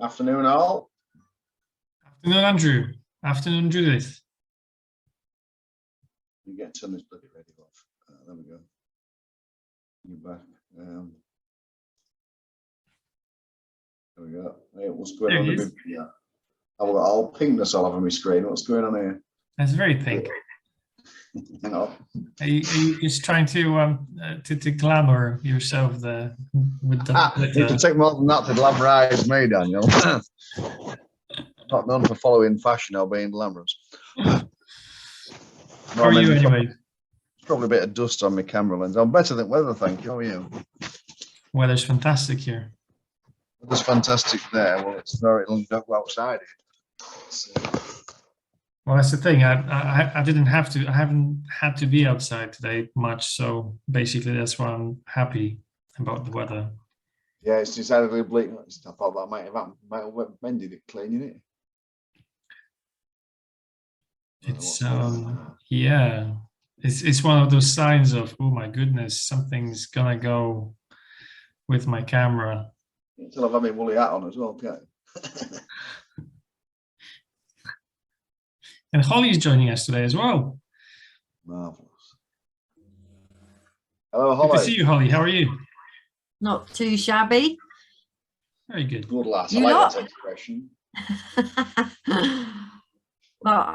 Afternoon, all. Afternoon, Andrew. Afternoon, Judith. You get turn this bloody radio off. There we go. You're back. There we go. Hey, what's going on? Yeah. I'll ping this all over my screen. What's going on here? That's very pink. Hang on. Are you just trying to glamour yourself with the You can take more than that to glamorize me, Daniel. Not known for following fashion or being glamorous. How are you anyway? Probably a bit of dust on my camera lens. I'm better than weather, thank you. How are you? Weather's fantastic here. Weather's fantastic there. Well, it's very long to go outside. Well, that's the thing. I didn't have to. I haven't had to be outside today much. So basically, that's why I'm happy about the weather. Yeah, it's decidedly bleak. I thought that might have happened. Might have mended it, cleaning it. It's yeah. It's one of those signs of, oh my goodness, something's gonna go with my camera. Until I've had my woolly hat on as well, okay. And Holly's joining us today as well. Marvelous. Hello, Holly. Good to see you, Holly. How are you? Not too shabby. Very good. Good lass. You I like lot? that expression. Well,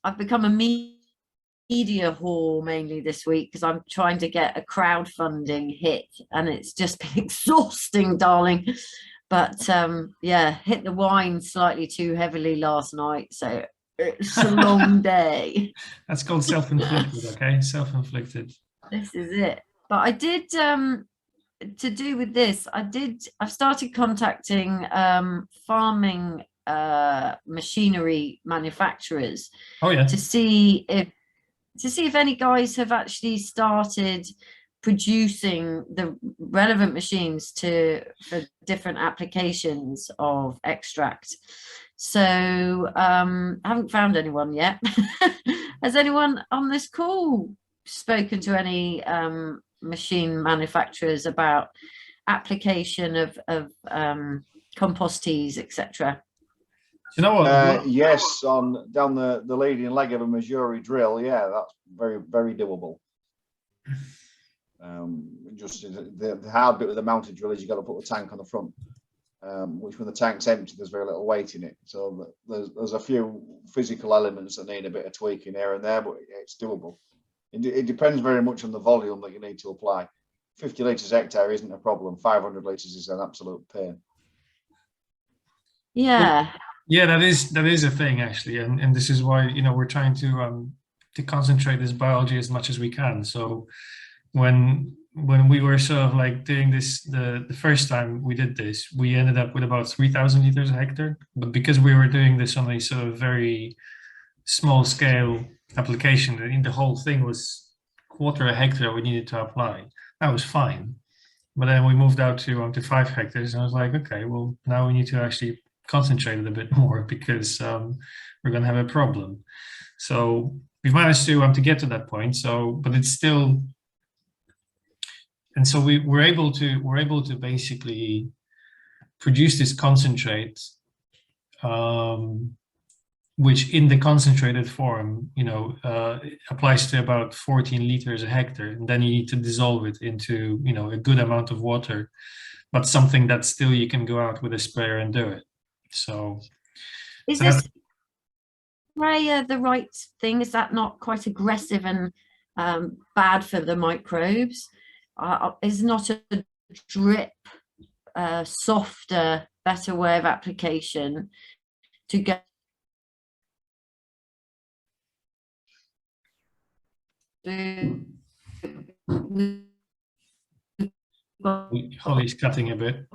I've become a media whore mainly this week because I'm trying to get a crowdfunding hit, and it's just been exhausting, darling. But yeah, hit the wine slightly too heavily last night, so it's a long day. That's called self-inflicted, okay? Self-inflicted. This is it. But I did to do with this, I've started contacting farming machinery manufacturers. Oh yeah. To see if any guys have actually started producing the relevant machines for different applications of extract. So I haven't found anyone yet. Has anyone on this call spoken to any machine manufacturers about application of compost teas, etc.? You know what? Yes, down the leading leg of a Missouri drill. Yeah, that's very, very doable. Just the hard bit with the mounted drill is you got to put the tank on the front, which when the tank's empty, there's very little weight in it. So there's a few physical elements that need a bit of tweaking here and there, but it's doable. It depends very much on the volume that you need to apply. 50 litres hectare isn't a problem. 500 litres is an absolute pain. Yeah. Yeah, that is a thing actually, and this is why we're trying to concentrate this biology as much as we can. So when we were sort of like doing this the first time we did this, we ended up with about 3,000 liters a hectare. But because we were doing this on a sort of very small scale application, I think the whole thing was quarter a hectare we needed to apply. That was fine. But then we moved out to 5 hectares, and I was like, okay, well now we need to actually concentrate it a bit more because we're going to have a problem. So we've managed to get to that point. So, but it's still, and so we're able to basically produce this concentrate, which in the concentrated form, applies to about 14 liters a hectare, and then you need to dissolve it into a good amount of water, but something that still you can go out with a sprayer and do it. So is this sprayer the right thing? Is that not quite aggressive and bad for the microbes? Is not a drip softer, better way of application to go? Holly's cutting a bit.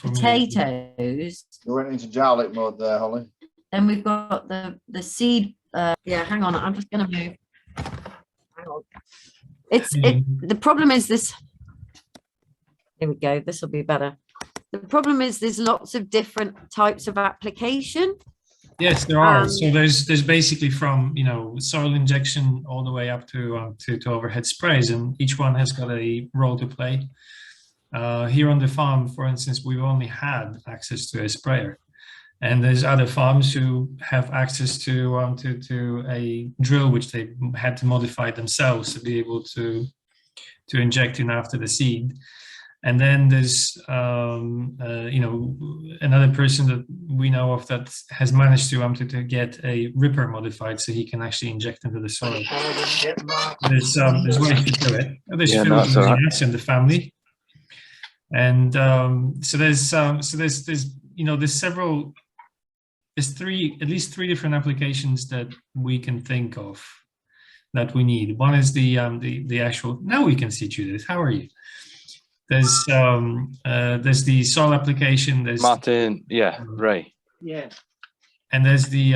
Potatoes. You went into Jarlick mode there, Holly. Then we've got the seed. Yeah, hang on. I'm just going to move. Hang on. The problem is this. Here we go. This will be better. The problem is there's lots of different types of application. Yes, there are. So there's basically from soil injection all the way up to overhead sprays, and each one has got a role to play. Here on the farm, for instance, we've only had access to a sprayer, and there's other farms who have access to a drill which they had to modify themselves to be able to inject in after the seed. And then there's another person that we know of that has managed to get a ripper modified so he can actually inject into the soil. There's ways to do it. There's Phil and the family, and so there's at least three different applications that we can think of that we need. One is the actual. Now we can see Judith. How are you? There's the soil application. There's Martin, yeah, Ray, yeah, and there's the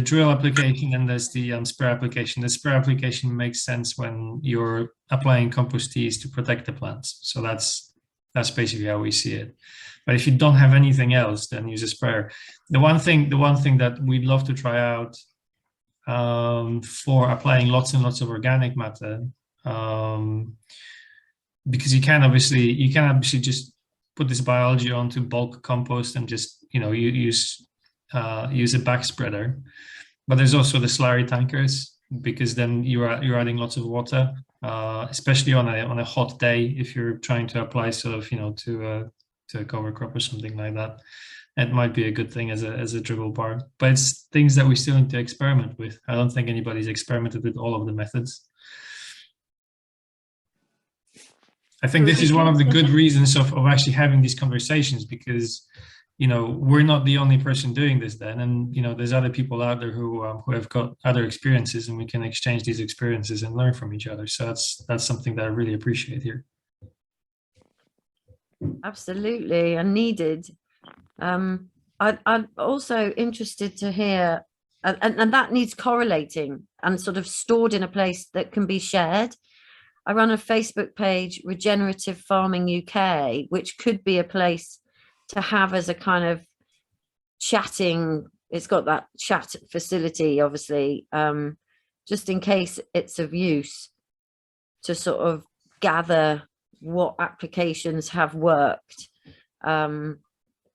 drill application, and there's the sprayer application. The sprayer application makes sense when you're applying compost teas to protect the plants. So that's basically how we see it. But if you don't have anything else, then use a sprayer. The one thing that we'd love to try out for applying lots and lots of organic matter. Because you can obviously just put this biology onto bulk compost and just use a back spreader, but there's also the slurry tankers, because then you're adding lots of water, especially on a hot day if you're trying to apply sort of to a cover crop or something like that. It might be a good thing as a dribble bar, but it's things that we still need to experiment with. I don't think anybody's experimented with all of the methods. I think this is one of the good reasons of actually having these conversations, because we're not the only person doing this then, and there's other people out there who have got other experiences, and we can exchange these experiences and learn from each other. So that's something that I really appreciate here. Absolutely, and needed. I'm also interested to hear, and that needs correlating and sort of stored in a place that can be shared. I run a Facebook page, Regenerative Farming UK, which could be a place to have as a kind of chatting. It's got that chat facility, obviously, just in case it's of use, to sort of gather what applications have worked. And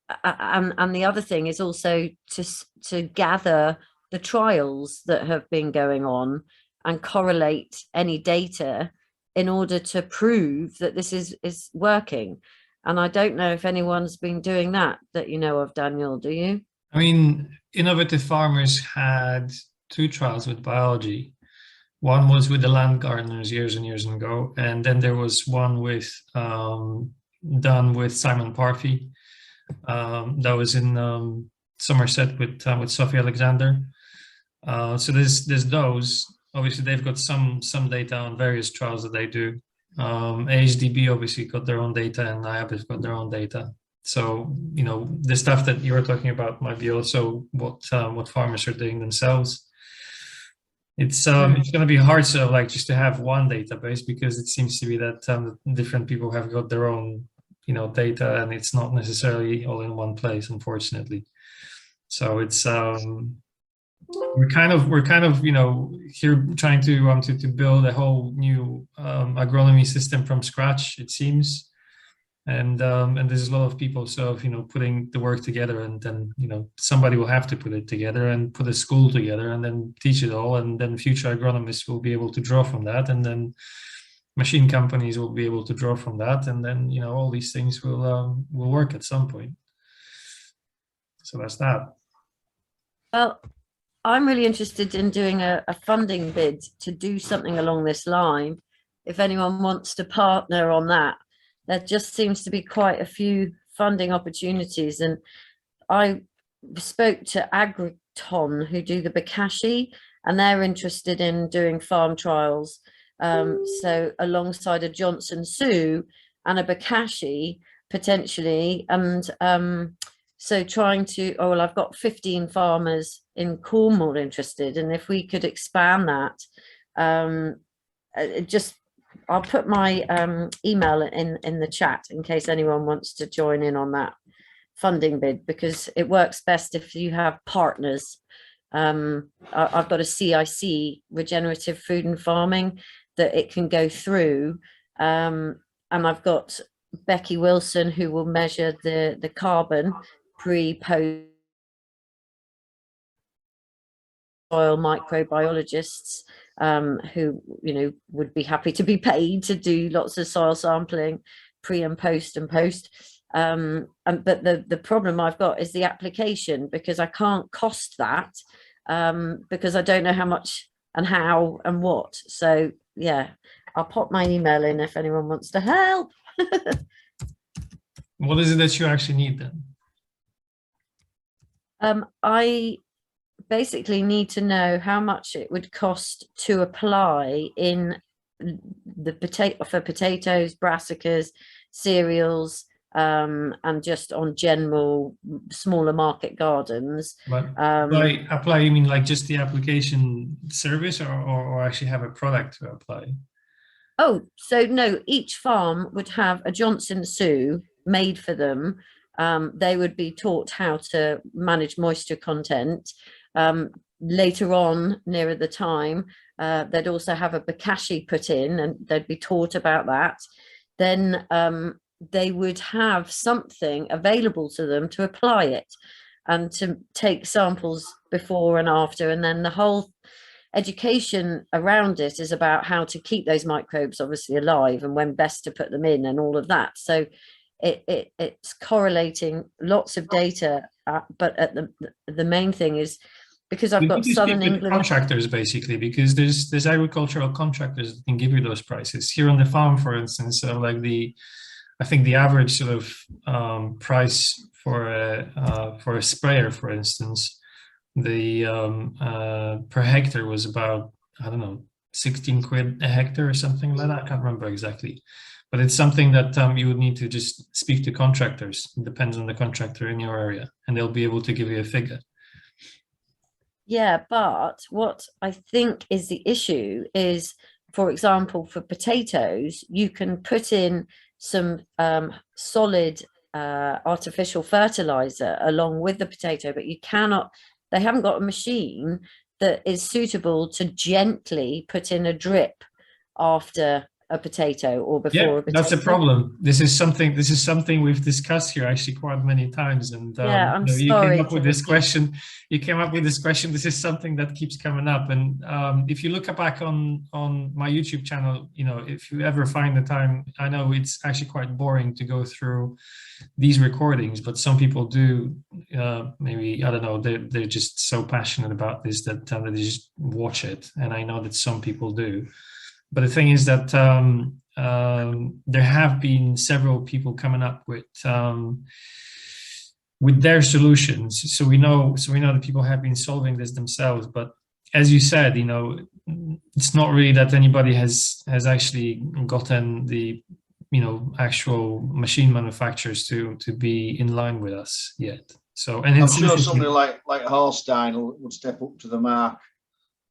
the other thing is also to gather the trials that have been going on and correlate any data in order to prove that this is working. And I don't know if anyone's been doing that you know of, Daniel, do you? I mean, Innovative Farmers had 2 trials with biology. One was with the land gardeners years and years ago, and then there was one with done with Simon Parfy. That was in Somerset with Sophie Alexander. So there's those. Obviously, they've got some data on various trials that they do. AHDB obviously got their own data, and IAB has got their own data. So the stuff that you're talking about might be also what farmers are doing themselves. It's going to be hard just to have one database, because it seems to be that different people have got their own data, and it's not necessarily all in one place, unfortunately. So it's we're kind of here trying to build a whole new agronomy system from scratch, it seems, and there's a lot of people putting the work together, and then somebody will have to put it together and put a school together and then teach it all, and then future agronomists will be able to draw from that, and then machine companies will be able to draw from that, and then all these things will work at some point. So that's that. Well, I'm really interested in doing a funding bid to do something along this line. If anyone wants to partner on that, there just seems to be quite a few funding opportunities. And I spoke to Agriton, who do the Bokashi, and they're interested in doing farm trials. So alongside a Johnson Sue and a Bokashi potentially, and so trying to, I've got 15 farmers in Cornwall interested, and if we could expand that, I'll put my email in the chat in case anyone wants to join in on that funding bid, because it works best if you have partners. I've got a CIC, Regenerative Food and Farming, that it can go through, and I've got Becky Wilson, who will measure the carbon pre-post soil microbiologists, who, you know, would be happy to be paid to do lots of soil sampling pre and post. But the problem I've got is the application, because I can't cost that, because I don't know how much and how and what. So yeah, I'll pop my email in if anyone wants to help. What is it that you actually need then? I basically need to know how much it would cost to apply in the potatoes, brassicas, cereals, and just on general smaller market gardens. But apply, you mean like just the application service, or actually have a product to apply? Oh, so no, each farm would have a Johnson Sue made for them. They would be taught how to manage moisture content. Later on, nearer the time, they'd also have a bokashi put in, and they'd be taught about that. Then they would have something available to them to apply it and to take samples before and after. And then the whole education around it is about how to keep those microbes obviously alive and when best to put them in and all of that. So it's correlating lots of data, but at the main thing is, because I've got Southern England contractors, basically, because there's agricultural contractors that can give you those prices. Here on the farm, for instance, like I think the average sort of price for a sprayer, for instance, the per hectare was about, I don't know, 16 quid a hectare or something like that. I can't remember exactly, but it's something that you would need to just speak to contractors. It depends on the contractor in your area, and they'll be able to give you a figure. Yeah, but what I think is the issue is, for example, for potatoes, you can put in some solid artificial fertilizer along with the potato, but you cannot, they haven't got a machine that is suitable to gently put in a drip after a potato or before a potato. That's a problem. This is something we've discussed here actually quite many times. And yeah, I'm you sorry came up with this question. You came up with this question. This is something that keeps coming up. And if you look back on my YouTube channel, you know, if you ever find the time, I know it's actually quite boring to go through these recordings, but some people do. Maybe, I don't know, they're just so passionate about this that they just watch it. And I know that some people do. But the thing is that there have been several people coming up with their solutions. So we know that people have been solving this themselves. But as you said, you know, it's not really that anybody has actually gotten the, you know, actual machine manufacturers to be in line with us yet. So, and I'm sure somebody like Holstein would step up to the mark.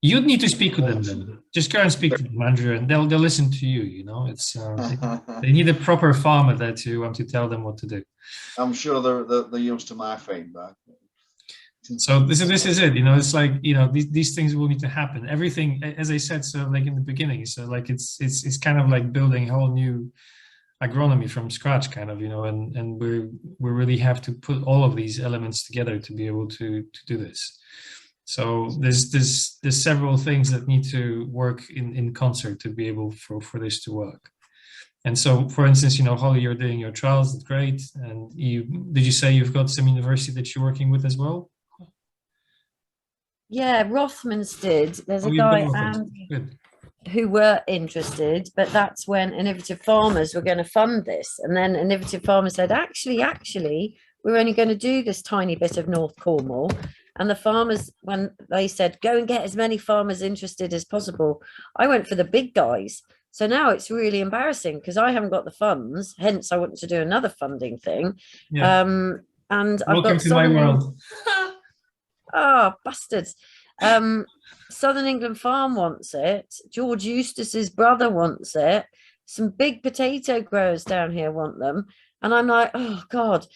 You'd need to speak with them then. Just go and speak to them, Andrew, and they'll listen to you. You know, it's they need a proper farmer there to tell them what to do. I'm sure they're used to my feedback. So this is it. You know, it's like, you know, these things will need to happen. Everything, as I said, so like in the beginning, so like it's kind of like building a whole new agronomy from scratch, kind of, you know, and we really have to put all of these elements together to be able to do this. So there's several things that need to work in concert to be able for this to work. And so, for instance, you know, Holly, you're doing your trials, that's great. And did you say you've got some university that you're working with as well? Yeah, Rothmans did. There's a guy who were interested, but that's when Innovative Farmers were going to fund this. And then Innovative Farmers said, actually, we're only going to do this tiny bit of North Cornwall. And the farmers, when they said, go and get as many farmers interested as possible, I went for the big guys. So now it's really embarrassing because I haven't got the funds. Hence, I wanted to do another funding thing. Yeah. And I've Welcome got to my world. Bastards. Southern England Farm wants it. George Eustace's brother wants it. Some big potato growers down here want them. And I'm like, oh, God.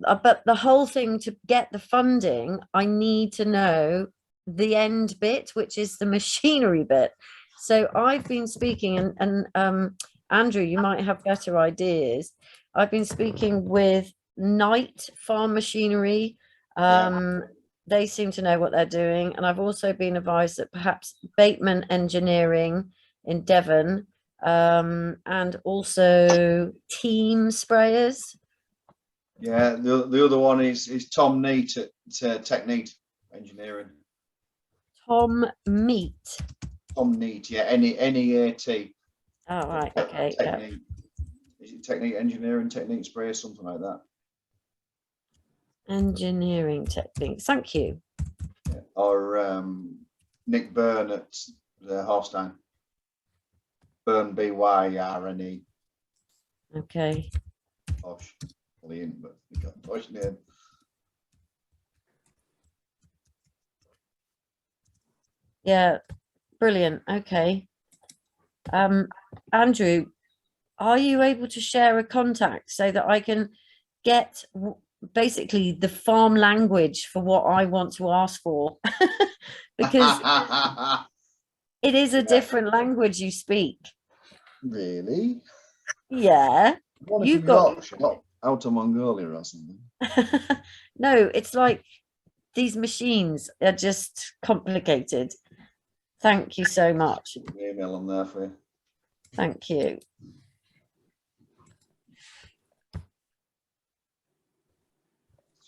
But the whole thing, to get the funding, I need to know the end bit, which is the machinery bit. So I've been speaking, and Andrew, you might have better ideas. I've been speaking with Knight Farm Machinery. They seem to know what they're doing. And I've also been advised that perhaps Bateman Engineering in Devon, and also Team Sprayers. Yeah, the other one is Tom Neat at Technique Engineering. Tom Meat. Tom Neat, yeah, NEAT. Oh, right, okay. Technique. Yeah. Is it Technique Engineering, Technique Spray, something like that? Engineering Techniques. Thank you. Yeah. Or Nick Byrne at Horstein. Byrne, BYRNE. Okay. Posh. Brilliant, but you got a posh name. Yeah, brilliant. Okay. Andrew, are you able to share a contact so that I can get basically the farm language for what I want to ask for? Because it is a different language you speak. Really? Yeah. You've got out of Mongolia or something. No, it's like these machines are just complicated. Thank you so much. Email on there for you. Thank you.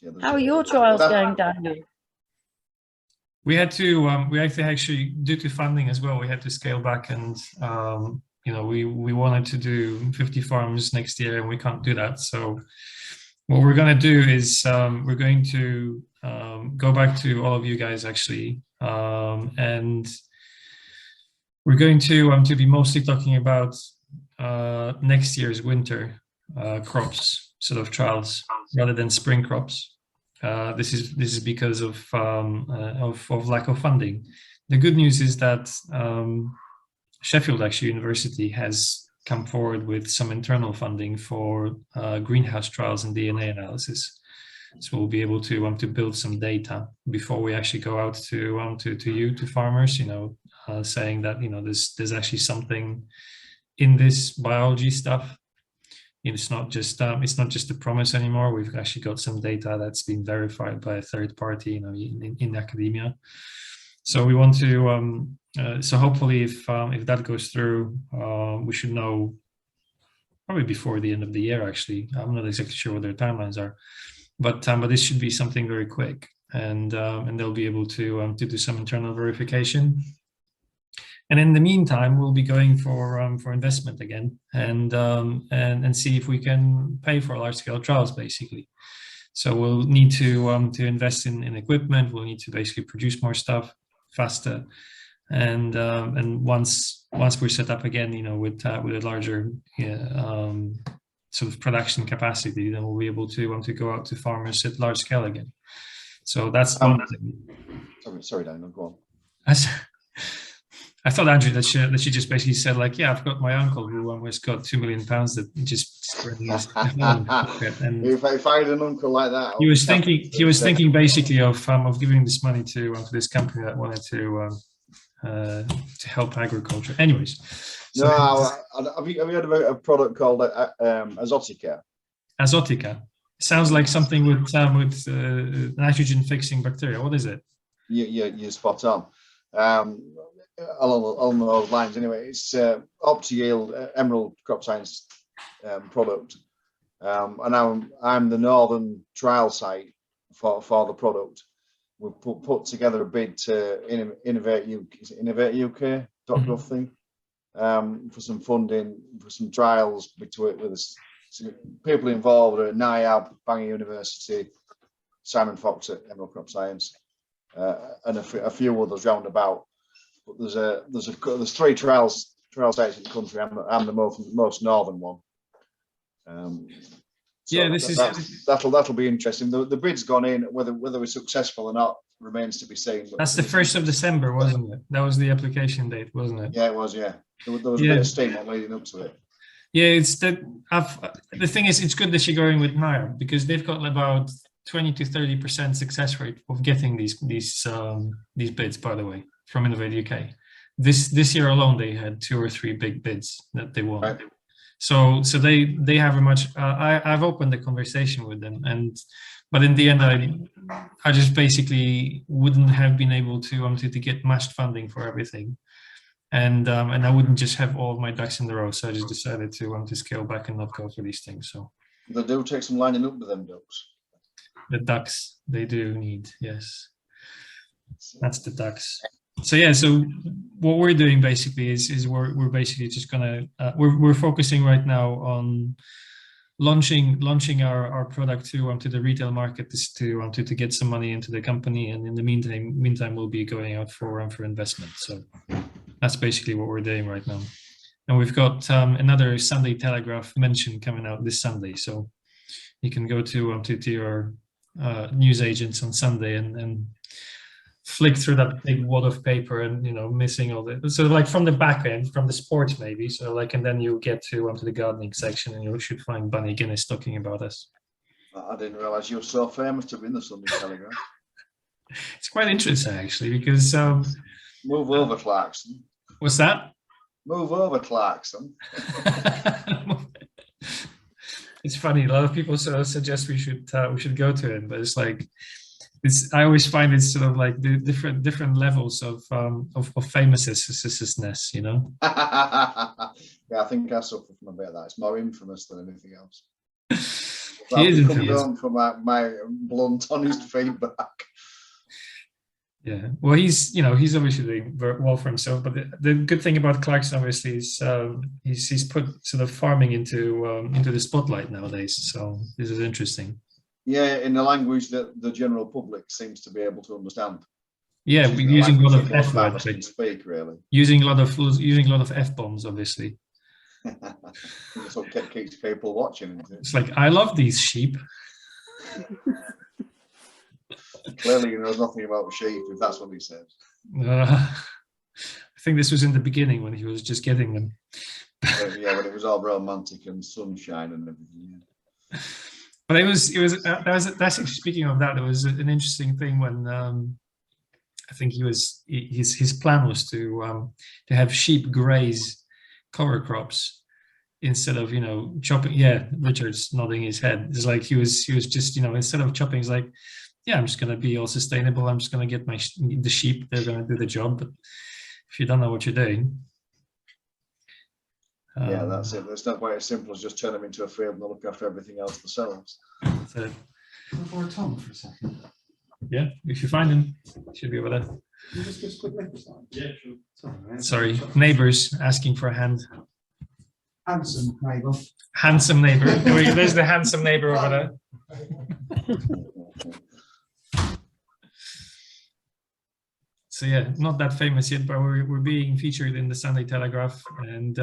Yeah, How are your trials going, Daniel? We had to actually, due to funding as well, we had to scale back, and you know, we wanted to do 50 farms next year, and we can't do that. So what we're going to do is we're going to go back to all of you guys actually, and we're going to be mostly talking about next year's winter crops, sort of trials, rather than spring crops. This is because of lack of funding. The good news is that Sheffield University has come forward with some internal funding for greenhouse trials and DNA analysis. So we'll be able to build some data before we actually go out to farmers, you know, saying that, you know, there's actually something in this biology stuff. It's not just a promise anymore. We've actually got some data that's been verified by a third party, you know, in academia. So we want to. So hopefully, if that goes through, we should know probably before the end of the year. Actually, I'm not exactly sure what their timelines are, but this should be something very quick, and they'll be able to do some internal verification. And in the meantime, we'll be going for investment again, and see if we can pay for large-scale trials, basically. So we'll need to invest in equipment. We'll need to basically produce more stuff faster, and once we're set up again, you know, with a larger sort of production capacity, then we'll be able to go out to farmers at large scale again. So that's one thing. Sorry, Daniel, go on. I thought, Andrew, that she just basically said, like, yeah, I've got my uncle who has got £2 million that just and if I had an uncle like that, he was thinking basically of giving this money to this company that wanted to help agriculture. Anyways, so have you heard about a product called Azotica? Azotica sounds like something with nitrogen fixing bacteria. What is it? You're spot on. Along those lines, anyway, it's OptiYield Emerald Crop Science product, and I'm the northern trial site for the product. We've put together a bid to Innovate UK.gov thing for some funding for some trials with people involved at NIAB, Bangor University, Simon Fox at Emerald Crop Science, and a few others round about. But there's 3 trial sites in the country. I'm the most northern one. So yeah, that'll be interesting. The bid's gone in. Whether we're successful or not remains to be seen. That's the 1st of December, wasn't it? That was the application date, wasn't it? Yeah, it was. Yeah, there was a bit of steam on leading up to it. Yeah, it's that. The thing is, it's good that you're going with NIAB because they've got about 20 to 30% success rate of getting these bids. By the way, from Innovate UK, this year alone they had 2 or 3 big bids that they won. Right. So they have a much. I've opened the conversation with them, but in the end, I just basically wouldn't have been able to get matched funding for everything, and I wouldn't just have all of my ducks in the row. So I just decided to scale back and not go for these things. So They do take some lining up with them ducks. the ducks they do need, yes. That's the ducks. So yeah, so what we're doing basically is we're basically just gonna we're focusing right now on launching our product to the retail market to get some money into the company, and in the meantime we'll be going out for investment. So that's basically what we're doing right now. And we've got another Sunday Telegraph mention coming out this Sunday, so you can go to your news agents on Sunday and flick through that big wad of paper and missing all the so like from the back end, from the sports maybe, so like, and then you get to the gardening section and you should find Bunny Guinness talking about us. I didn't realize you were so famous to be in the Sunday Telegraph. It's quite interesting actually, because move over, Clarkson. What's that? Move over, Clarkson. It's funny, a lot of people sort of suggest we should go to it, but it's like I always find it's sort of like the different levels of famousness, Yeah, I think I suffer from a bit of that. It's more infamous than anything else. He is come down from my blunt, honest feedback. Yeah, well, he's obviously doing very well for himself. But the good thing about Clarkson obviously is he's put sort of farming into the spotlight nowadays. So this is interesting. Yeah, in a language that the general public seems to be able to understand. Yeah, using a lot of F words, speak really. Using a lot of F bombs, obviously. That's what keeps people watching. It's like, I love these sheep. Clearly, he knows nothing about sheep, if that's what he says. I think this was in the beginning when he was just getting them. Yeah, when it was all romantic and sunshine and everything. Yeah. But that's actually, speaking of that, it was an interesting thing when I think his plan was to have sheep graze cover crops instead of chopping. Yeah, Richard's nodding his head. It's like he was just instead of chopping, he's like, yeah, I'm just gonna be all sustainable. I'm just gonna get the sheep. They're gonna do the job. But if you don't know what you're doing. Yeah, that's it. It's not quite as simple as just turn them into a field and look after everything else themselves. So, for Tom for a second. Yeah, if you find him, should be over there. Can you just give us a quick neighbour sign? Yeah, sure. Sorry, neighbours asking for a hand. Handsome neighbour. Handsome neighbour. There's the handsome neighbour over there. So yeah, not that famous yet, but we're being featured in the Sunday Telegraph, and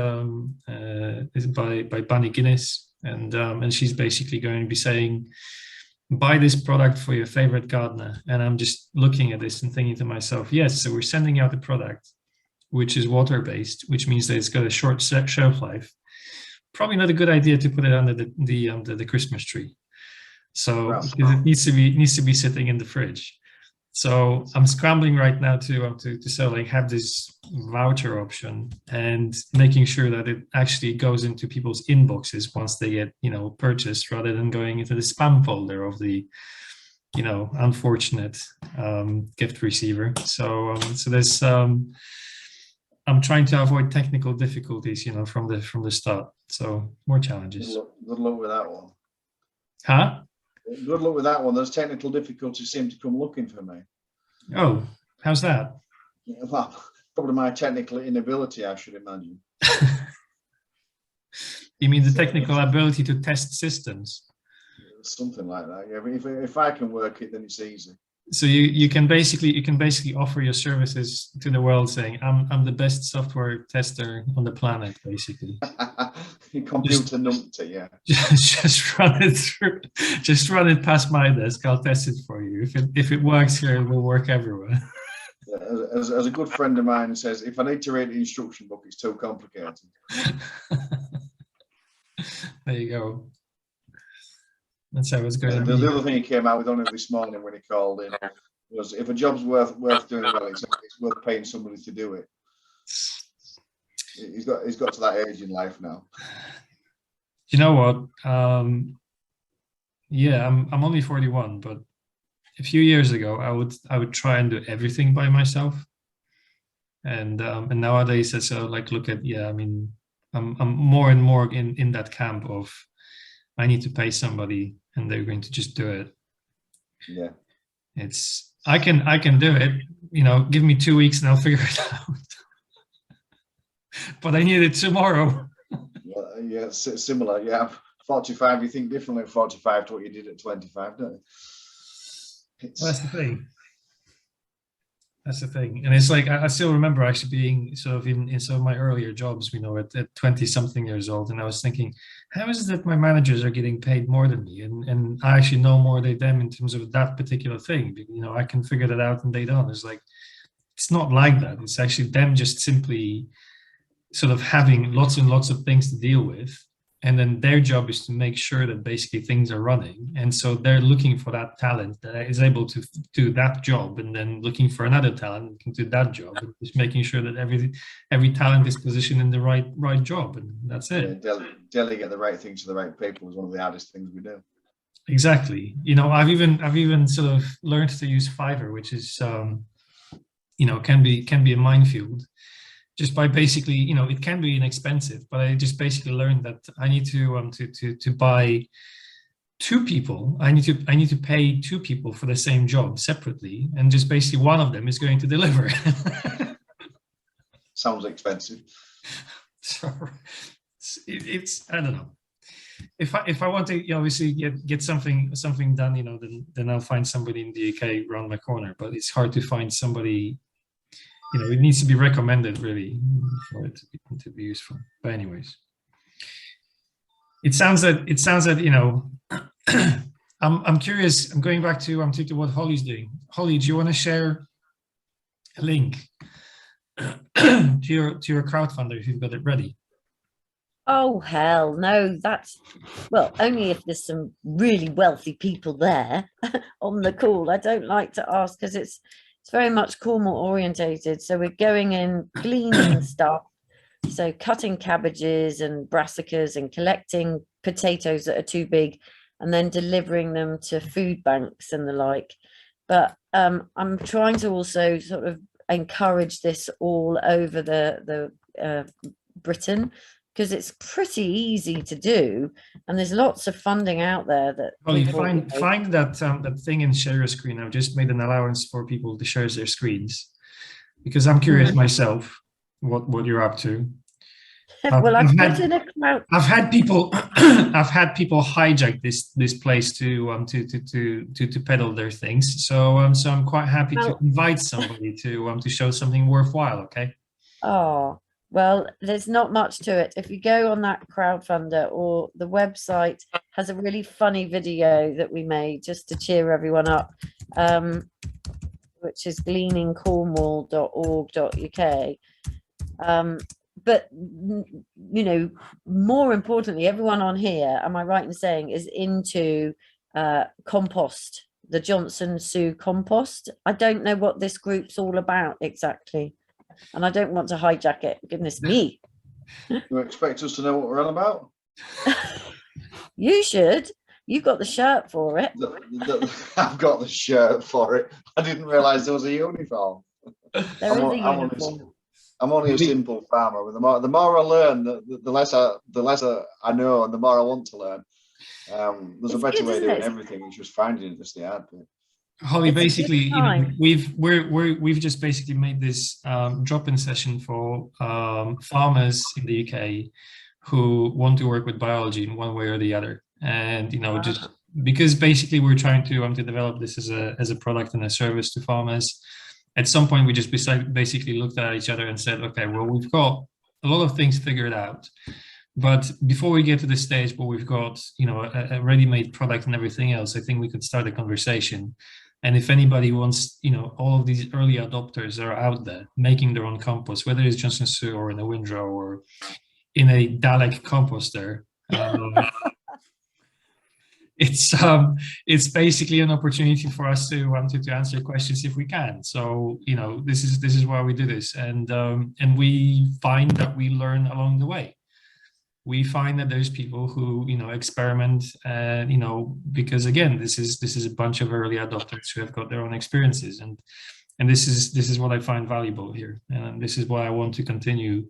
is by Bunny Guinness, and she's basically going to be saying, buy this product for your favorite gardener. And I'm just looking at this and thinking to myself, yes, so we're sending out a product which is water-based, which means that it's got a short shelf life. Probably not a good idea to put it under the Christmas tree. So it needs to be sitting in the fridge. So I'm scrambling right now to sell, like, have this voucher option and making sure that it actually goes into people's inboxes once they get purchased, rather than going into the spam folder of the unfortunate gift receiver. So there's I'm trying to avoid technical difficulties from the start. So more challenges. Good luck with that one. Huh? Good luck with that one. Those technical difficulties seem to come looking for me. Oh, how's that? Yeah, well, probably my technical inability, I should imagine. You mean the technical ability to test systems? Something like that. Yeah, if I can work it, then it's easy. So you can basically offer your services to the world, saying I'm the best software tester on the planet, basically. Computer numpty, yeah. Just run it through. Just run it past my desk. I'll test it for you. If it works here, it will work everywhere. Yeah, as a good friend of mine says, if I need to read the instruction book, it's too complicated. There you go. That's how it's going to be. The other thing he came out with only this morning when he called in was, if a job's worth doing well, it's worth paying somebody to do it. He's got to that age in life now. You know what? Yeah, I'm only 41, but a few years ago, I would try and do everything by myself. And nowadays, I sort of like look at, yeah, I mean, I'm more and more in that camp of I need to pay somebody and they're going to just do it. Yeah. It's I can do it. You know, give me 2 weeks and I'll figure it out. But I need it tomorrow. Yeah, similar. Yeah, 45. You think differently at 45 to what you did at 25, don't you? Well, that's the thing. That's the thing. And it's like I still remember actually being sort of in some of my earlier jobs, you know, at 20 something years old, and I was thinking, how is it that my managers are getting paid more than me, and I actually know more than them in terms of that particular thing. You know, I can figure that out and they don't. It's like it's not like that. It's actually them just simply sort of having lots and lots of things to deal with, and then their job is to make sure that basically things are running, and so they're looking for that talent that is able to do that job, and then looking for another talent that can do that job, and just making sure that every talent is positioned in the right job, and that's it. Yeah, delegate the right things to the right people is one of the hardest things we do. Exactly. You know, I've even sort of learned to use Fiverr, which is you know, can be a minefield, just by basically, you know, it can be inexpensive, but I just basically learned that I need to buy two people. I need to pay two people for the same job separately, and just basically one of them is going to deliver. Sounds expensive. So it's I don't know. If I want to, you know, obviously get something done, you know, then I'll find somebody in the UK around my corner. But it's hard to find somebody. You know, it needs to be recommended really for it to be useful. But anyways, it sounds that you know, I'm curious. I'm going back to what Holly's doing. Holly, do you want to share a link to your crowdfunder if you've got it ready? Oh, hell no, that's, well, only if there's some really wealthy people there on the call. I don't like to ask because it's very much Cornwall orientated. So we're going in gleaning stuff. So cutting cabbages and brassicas and collecting potatoes that are too big and then delivering them to food banks and the like. But I'm trying to also sort of encourage this all over the Britain, because it's pretty easy to do, and there's lots of funding out there that. Well, you find that that thing and share your screen. I've just made an allowance for people to share their screens, because I'm curious myself what you're up to. Well, I've had people I've had people hijack this place to peddle their things. So I'm quite happy to invite somebody to show something worthwhile. Okay. Oh. Well, there's not much to it. If you go on that crowdfunder, or the website has a really funny video that we made just to cheer everyone up, which is gleaningcornwall.org.uk. But, you know, more importantly, everyone on here, am I right in saying, is into compost, the Johnson Sue compost. I don't know what this group's all about exactly. And I don't want to hijack it. Goodness me. You expect us to know what we're on about? You should. You've got the shirt for it. I've got the shirt for it. I didn't realise there was a uniform. I'm only a simple farmer. The more I learn, the less I know, and the more I want to learn. There's a better way of doing everything. It's just finding it. That's the hard bit. Holly, basically, you know, we've just basically made this drop-in session for farmers in the UK who want to work with biology in one way or the other, and you know, just because basically we're trying to develop this as a product and a service to farmers. At some point, we just basically looked at each other and said, okay, well, we've got a lot of things figured out. But before we get to the stage where we've got, you know, a ready-made product and everything else, I think we could start a conversation. And if anybody wants, you know, all of these early adopters are out there making their own compost, whether it's Johnson Sue or in a windrow or in a Dalek composter, it's basically an opportunity for us to answer questions if we can. So, you know, this is why we do this, and we find that we learn along the way. we find that there's people who, you know, experiment, you know, because again, this is a bunch of early adopters who have got their own experiences, and this is what I find valuable here, and this is why I want to continue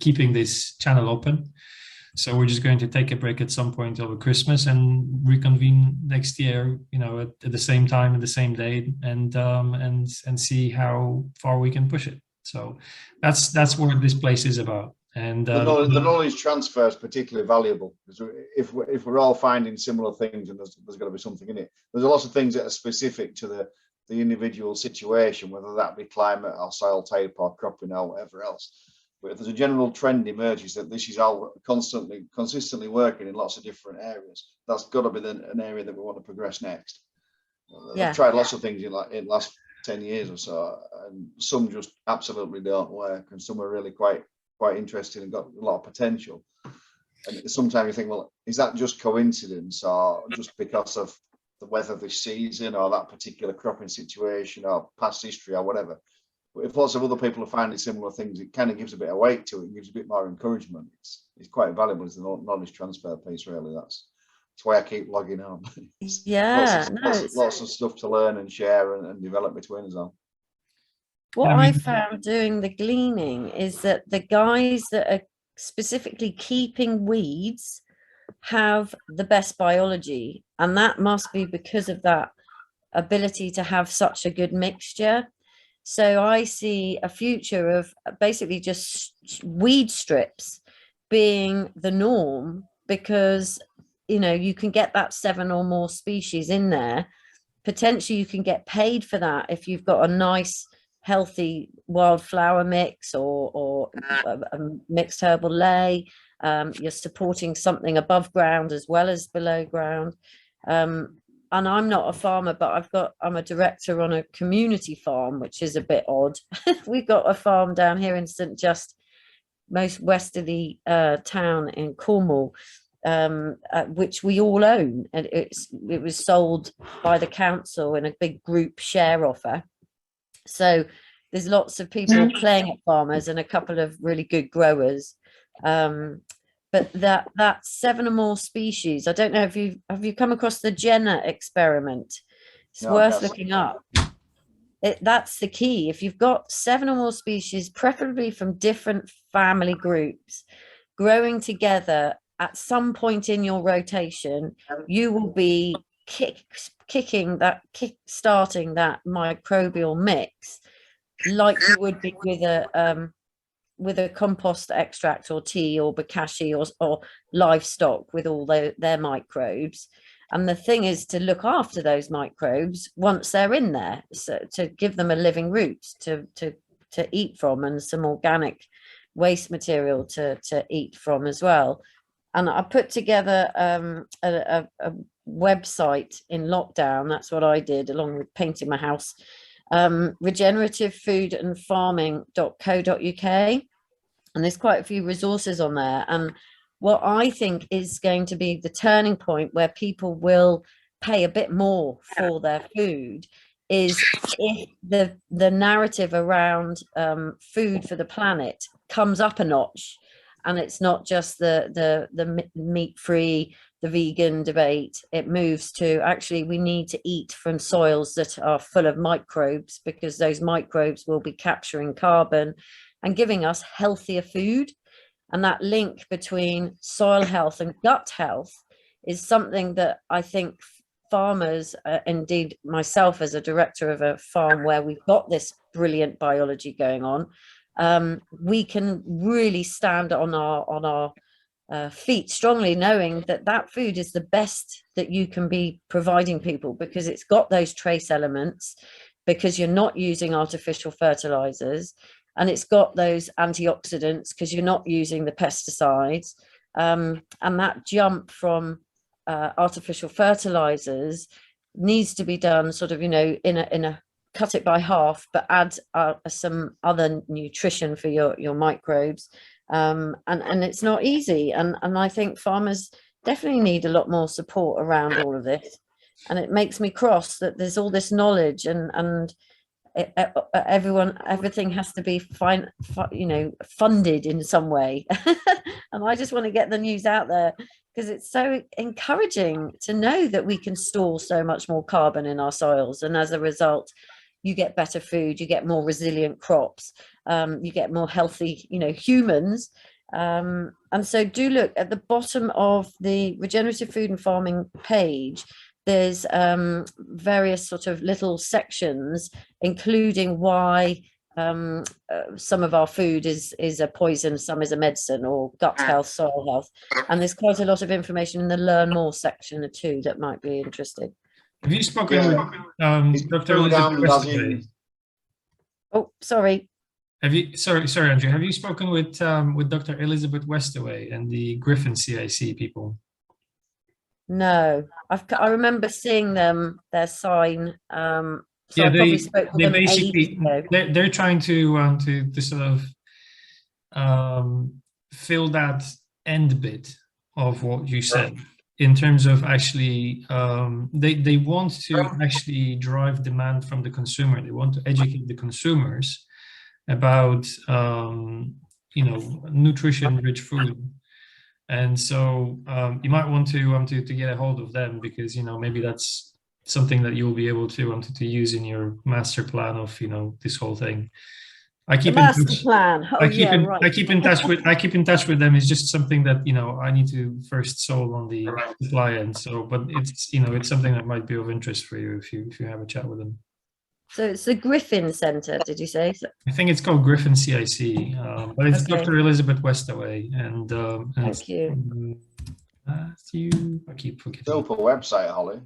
keeping this channel open. So we're just going to take a break at some point over Christmas and reconvene next year, you know, at the same time, at the same day, and see how far we can push it. So that's what this place is about. And the knowledge transfer is particularly valuable, because if we're all finding similar things, and there's got to be something in it. There's a lot of things that are specific to the individual situation, whether that be climate or soil type or cropping or whatever else. But if there's a general trend emerges that this is all consistently working in lots of different areas, that's got to be an area that we want to progress next. Yeah. I've tried lots of things in the last 10 years or so, and some just absolutely don't work, and some are really quite interesting and got a lot of potential. And sometimes you think, well, is that just coincidence, or just because of the weather this season, or that particular cropping situation, or past history, or whatever? But if lots of other people are finding similar things, it kind of gives a bit of weight to it, and gives a bit more encouragement. It's quite valuable as the knowledge transfer piece, really. That's why I keep logging on. Yeah, lots of stuff to learn and share and develop between us all. What I found doing the gleaning is that the guys that are specifically keeping weeds have the best biology, and that must be because of that ability to have such a good mixture. So I see a future of basically just weed strips being the norm, because, you know, you can get that 7 or more species in there. Potentially you can get paid for that if you've got a nice healthy wildflower mix or a mixed herbal ley. You're supporting something above ground as well as below ground. And I'm not a farmer, but I'm a director on a community farm, which is a bit odd. We've got a farm down here in St Just, most westerly town in Cornwall, which we all own, and it was sold by the council in a big group share offer. So there's lots of people playing at farmers and a couple of really good growers. But that 7 or more species, I don't know if have you come across the Jenner experiment? It's worth looking up. That's the key. If you've got 7 or more species, preferably from different family groups, growing together at some point in your rotation, you will be starting that microbial mix like you would be with a compost extract or tea or bokashi or livestock with all their microbes. And the thing is to look after those microbes once they're in there, so to give them a living root to eat from, and some organic waste material to eat from as well. And I put together a website in lockdown. That's what I did, along with painting my house. regenerativefoodandfarming.co.uk, and there's quite a few resources on there. And what I think is going to be the turning point where people will pay a bit more for their food is if the narrative around food for the planet comes up a notch, and it's not just the meat-free, the vegan debate. It moves to, actually, we need to eat from soils that are full of microbes, because those microbes will be capturing carbon and giving us healthier food. And that link between soil health and gut health is something that I think farmers, indeed myself as a director of a farm where we've got this brilliant biology going on, we can really stand on our feet strongly, knowing that food is the best that you can be providing people, because it's got those trace elements, because you're not using artificial fertilizers, and it's got those antioxidants because you're not using the pesticides. And that jump from artificial fertilizers needs to be done sort of, you know, in a cut it by half, but add some other nutrition for your microbes. And it's not easy. And I think farmers definitely need a lot more support around all of this. And it makes me cross that there's all this knowledge and everything has to be funded in some way. And I just want to get the news out there, because it's so encouraging to know that we can store so much more carbon in our soils, and as a result you get better food, you get more resilient crops, you get more healthy humans. And so do look at the bottom of the Regenerative Food and Farming page. There's various sort of little sections, including why some of our food is a poison, some is a medicine, or gut health, soil health. And there's quite a lot of information in the Learn More section too that might be interesting. Have you spoken with Dr. Elizabeth Westaway? Oh, sorry. Have you? Sorry, Andrew. Have you spoken with Dr. Elizabeth Westaway and the Griffin CIC people? No, I remember seeing their sign. So yeah, they basically they're trying to sort of fill that end bit of what you said, in terms of actually they want to actually drive demand from the consumer. They want to educate the consumers about nutrition-rich food. And so you might want to get a hold of them, because maybe that's something that you'll be able to use in your master plan of this whole thing. I keep in touch with them. It's just something that I need to first solve on the supply end. So, but it's it's something that might be of interest for you if you have a chat with them. So it's the Griffin Centre, did you say? I think it's called Griffin CIC, but it's Okay. Dr. Elizabeth Westaway. And Thank you. Matthew, I keep forgetting. Super website, Holly.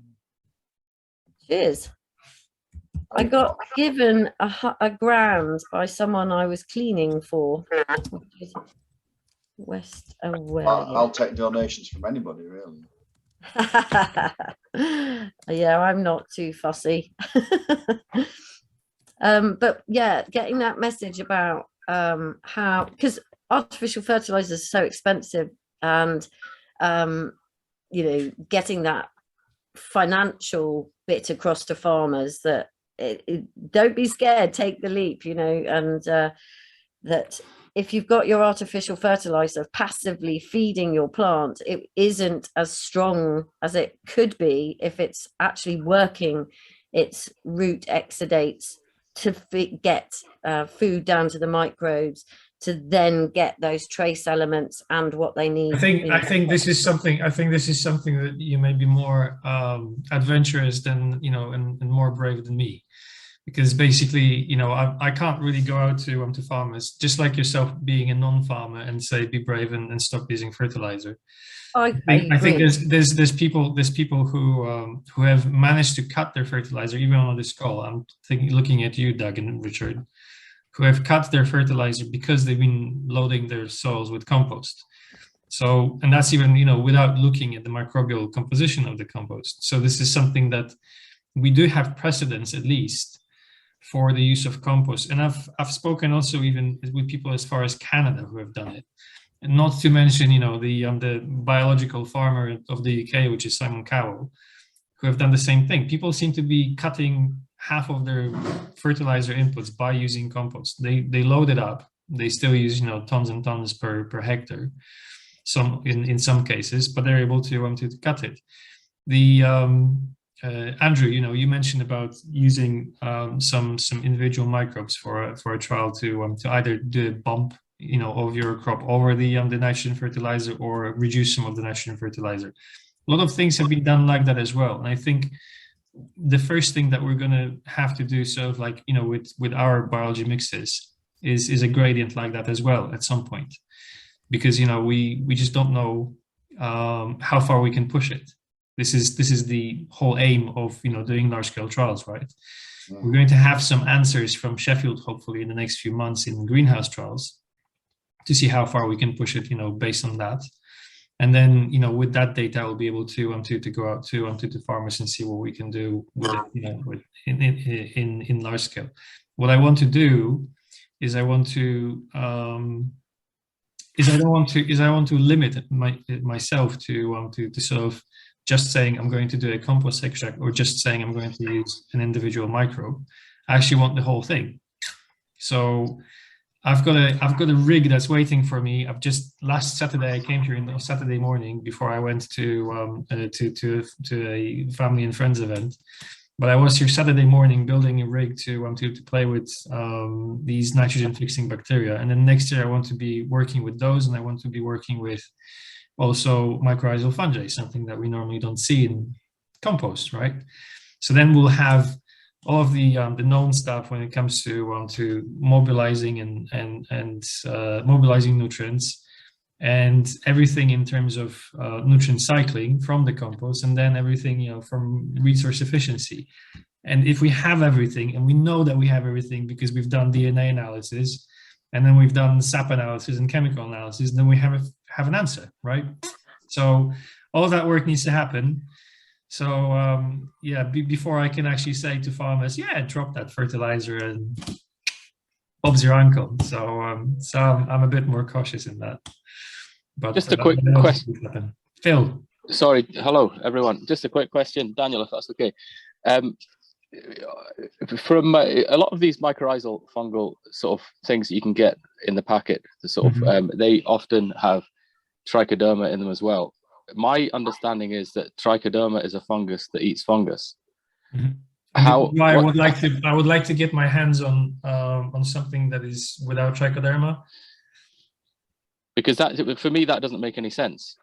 Cheers. I got given a grand by someone I was cleaning for. Westaway. I'll take donations from anybody, really. Yeah, I'm not too fussy. But yeah, getting that message about how, because artificial fertilizers are so expensive, and getting that financial bit across to farmers that don't be scared, take the leap, and that if you've got your artificial fertilizer passively feeding your plant, it isn't as strong as it could be if it's actually working its root exudates to get food down to the microbes, to then get those trace elements and what they need. I think this is something that you may be more adventurous than and more brave than me. Because basically, I can't really go out to farmers, just like yourself being a non-farmer, and say be brave and stop using fertilizer. I think there's people who have managed to cut their fertilizer even on this call. I'm looking at you, Doug and Richard, who have cut their fertilizer because they've been loading their soils with compost. So, and that's even without looking at the microbial composition of the compost. So this is something that we do have precedence, at least, for the use of compost. And I've spoken also even with people as far as Canada who have done it. And not to mention, the biological farmer of the UK, which is Simon Cowell, who have done the same thing. People seem to be cutting half of their fertilizer inputs by using compost. They load it up. They still use tons and tons per hectare, some in some cases, but they're able to cut it. The Andrew, you mentioned about using some individual microbes for a trial to either do a bump of your crop over the nitrogen fertilizer, or reduce some of the nitrogen fertilizer. A lot of things have been done like that as well, and I think the first thing that we're going to have to do, sort of like with our biology mixes, is a gradient like that as well at some point, because we just don't know how far we can push it. This is the whole aim of doing large scale trials, right? Yeah. We're going to have some answers from Sheffield hopefully in the next few months in greenhouse trials to see how far we can push it, based on that. And then with that data, we'll be able to go out to the farmers and see what we can do with it, in large scale. What I want to do is I want to limit myself to sort of just saying I'm going to do a compost extract, or just saying I'm going to use an individual microbe. I actually want the whole thing. So I've got a rig that's waiting for me. I've just last Saturday I came here on Saturday morning before I went to a family and friends event. But I was here Saturday morning building a rig to play with these nitrogen fixing bacteria. And then next year I want to be working with those, and I want to be working with also mycorrhizal fungi, something that we normally don't see in compost, right? So then we'll have all of the known stuff when it comes to mobilizing and mobilizing nutrients, and everything in terms of nutrient cycling from the compost, and then everything from resource efficiency. And if we have everything, and we know that we have everything because we've done DNA analysis, and then we've done SAP analysis and chemical analysis, then we have an answer, right? So all of that work needs to happen. So yeah, before I can actually say to farmers, yeah, drop that fertilizer and Bob's your uncle. So I'm a bit more cautious in that. But just a quick question, Phil. Sorry, hello everyone. Just a quick question, Daniel, if that's okay. From a lot of these mycorrhizal fungal sort of things that you can get in the packet, the sort of they often have trichoderma in them as well. My understanding is that trichoderma is a fungus that eats fungus. I would like to get my hands on something that is without trichoderma, because that, for me, that doesn't make any sense.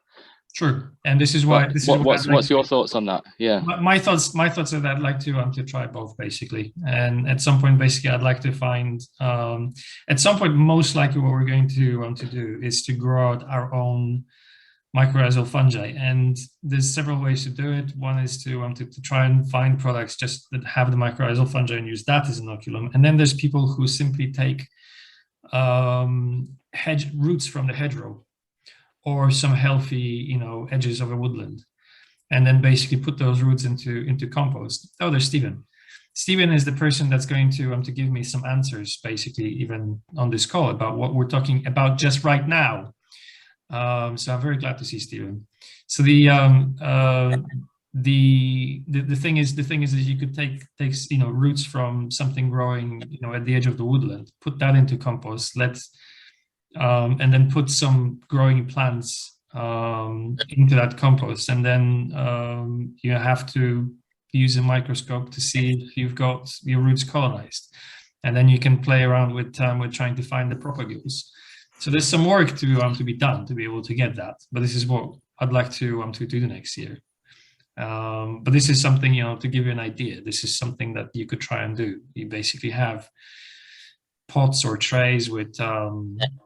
Sure, and this is why. What's your thoughts on that? Yeah, my thoughts are that I'd like to try both, basically, and at some point, basically, I'd like to find. At some point, most likely, what we're going to do is to grow out our own mycorrhizal fungi, and there's several ways to do it. One is to try and find products just that have the mycorrhizal fungi and use that as an inoculum. And then there's people who simply take hedge roots from the hedgerow or some healthy edges of a woodland, and then basically put those roots into compost. Oh, there's Stephen. Stephen is the person that's going to give me some answers, basically, even on this call, about what we're talking about just right now. So I'm very glad to see Stephen. So the thing is that you could take roots from something growing at the edge of the woodland, put that into compost, and then put some growing plants into that compost, and then you have to use a microscope to see if you've got your roots colonized, and then you can play around with trying to find the propagules. So there's some work to be done to be able to get that, but this is what I'd like to do next year. But this is something, to give you an idea. This is something that you could try and do. You basically have pots or trays with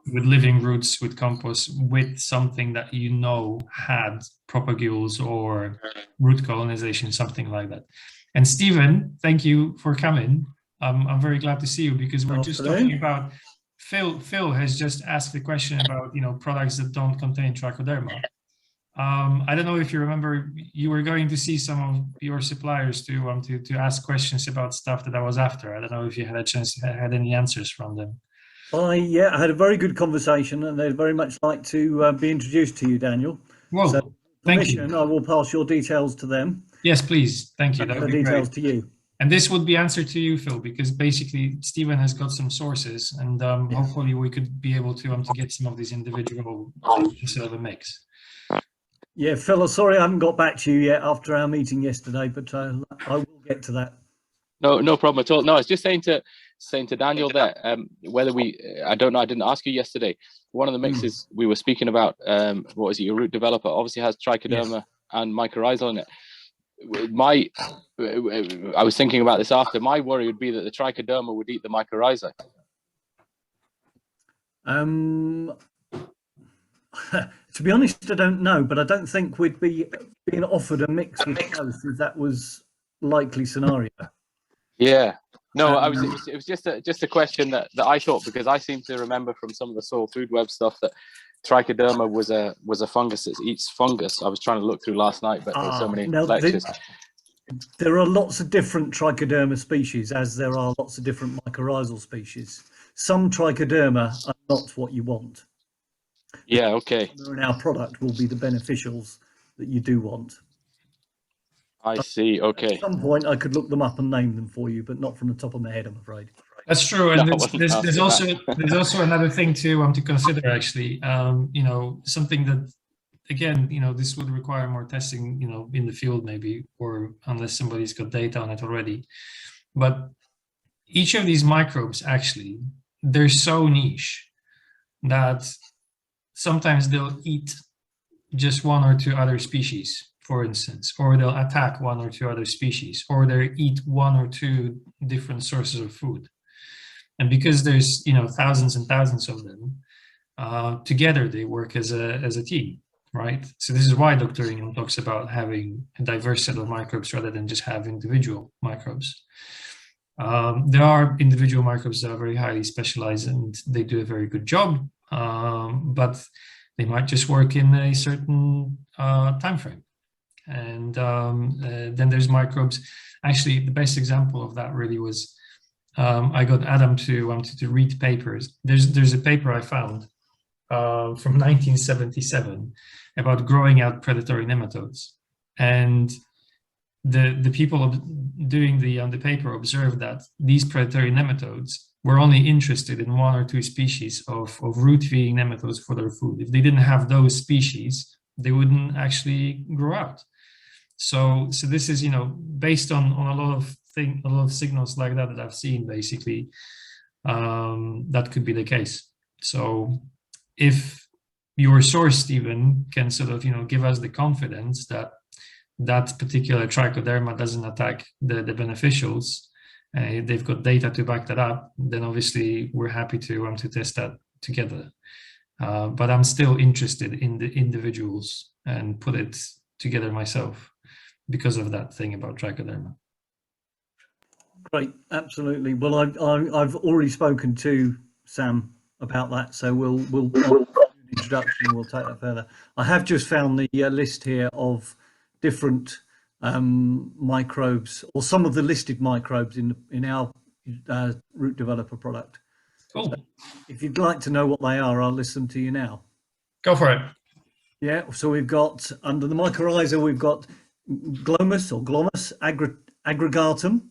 living roots, with compost, with something that had propagules or root colonization, something like that. And Stephen, thank you for coming. I'm very glad to see you, because we're just talking about. Phil has just asked the question about products that don't contain trichoderma. I don't know if you remember, you were going to see some of your suppliers to ask questions about stuff that I was after. I don't know if you had a chance, had any answers from them. I had a very good conversation, and they'd very much like to be introduced to you, Daniel. Well, so, thank you. I will pass your details to them. Yes, please. Thank you. That would be details great. To you. And this would be answered to you, Phil, because basically Stephen has got some sources, and hopefully we could be able to get some of these individual instead of a mix. Yeah, Phil, sorry I haven't got back to you yet after our meeting yesterday, but I will get to that. No problem at all. No, I was just saying to Daniel there, whether I don't know, I didn't ask you yesterday. One of the mixes we were speaking about, what was it, your root developer obviously has trichoderma and mycorrhizal in it. I was thinking about this after. My worry would be that the trichoderma would eat the mycorrhiza. To be honest, I don't know, but I don't think we'd be being offered a mix with both if that was likely scenario. Yeah. No, it was just a question that I thought, because I seem to remember from some of the soil food web stuff that trichoderma was a fungus that eats fungus. I was trying to look through last night, but there's so many lectures. There are lots of different trichoderma species, as there are lots of different mycorrhizal species. Some trichoderma are not what you want. Yeah, okay. In our product will be the beneficials that you do want. I see. Okay. At some point, I could look them up and name them for you, but not from the top of my head, I'm afraid. That's true, and No, I wasn't there's asking there's also another thing to consider actually. You know, something that again, you know, this would require more testing, you know, in the field maybe, or unless somebody's got data on it already. But each of these microbes actually, they're so niche that sometimes they'll eat just one or two other species, for instance, or they'll attack one or two other species, or they eat one or two different sources of food. And because there's, you know, thousands and thousands of them, together they work as a team, right? So this is why Dr. Ingham talks about having a diverse set of microbes rather than just have individual microbes. There are individual microbes that are very highly specialized and they do a very good job, but they might just work in a certain time frame. And then there's microbes. Actually, the best example of that really was I got Adam to read papers. There's a paper I found from 1977 about growing out predatory nematodes, and the people doing the paper observed that these predatory nematodes were only interested in one or two species of root-feeding nematodes for their food. If they didn't have those species, they wouldn't actually grow out. So this is, you know, based on a lot of signals like that I've seen, basically, that could be the case. So if your source, Stephen, can sort of, you know, give us the confidence that that particular trichoderma doesn't attack the beneficials, they've got data to back that up, then obviously we're happy to test that together. But I'm still interested in the individuals and put it together myself because of that thing about trichoderma. Great, absolutely. Well, I've already spoken to Sam about that, so we'll do an introduction and we'll take that further. I have just found the list here of different microbes, or some of the listed microbes in our root developer product. Cool. So if you'd like to know what they are, I'll list them to you now. Go for it. Yeah, so we've got, under the mycorrhiza, we've got Glomus or Glomus aggregatum.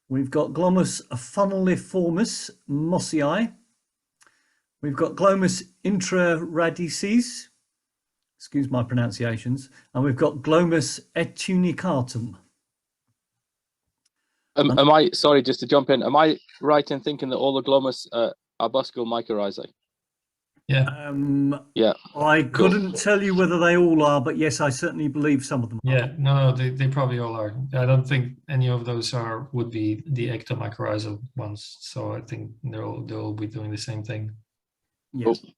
We've got Glomus funneliformis mossii. We've got Glomus intraradices, excuse my pronunciations, and we've got Glomus etunicatum. Am I, sorry, just to jump in, am I right in thinking that all the Glomus are arbuscle mycorrhizae? Yeah. Yeah. I couldn't tell you whether they all are, but yes, I certainly believe some of them are. Yeah, no, they probably all are. I don't think any of those would be the ectomycorrhizal ones. So I think they'll all be doing the same thing. Yes. Cool.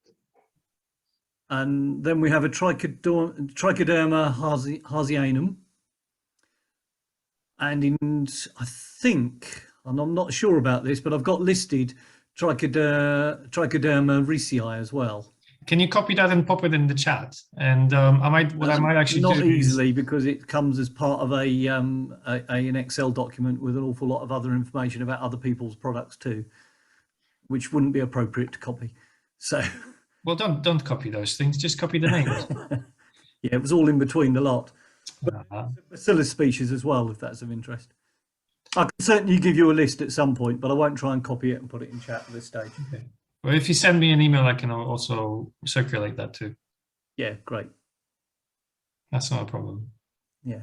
And then we have a Trichoderma harzianum. And I think, and I'm not sure about this, but I've got listed Trichoderma ricei as well. Can you copy that and pop it in the chat? And I might actually not do easily, because it comes as part of an Excel document with an awful lot of other information about other people's products too, which wouldn't be appropriate to copy. So, well, don't copy those things. Just copy the names. Yeah, it was all in between the lot. Bacillus species as well, if that's of interest. I can certainly give you a list at some point, but I won't try and copy it and put it in chat at this stage. Okay. Well, if you send me an email, I can also circulate that too. Yeah, great. That's not a problem. Yeah.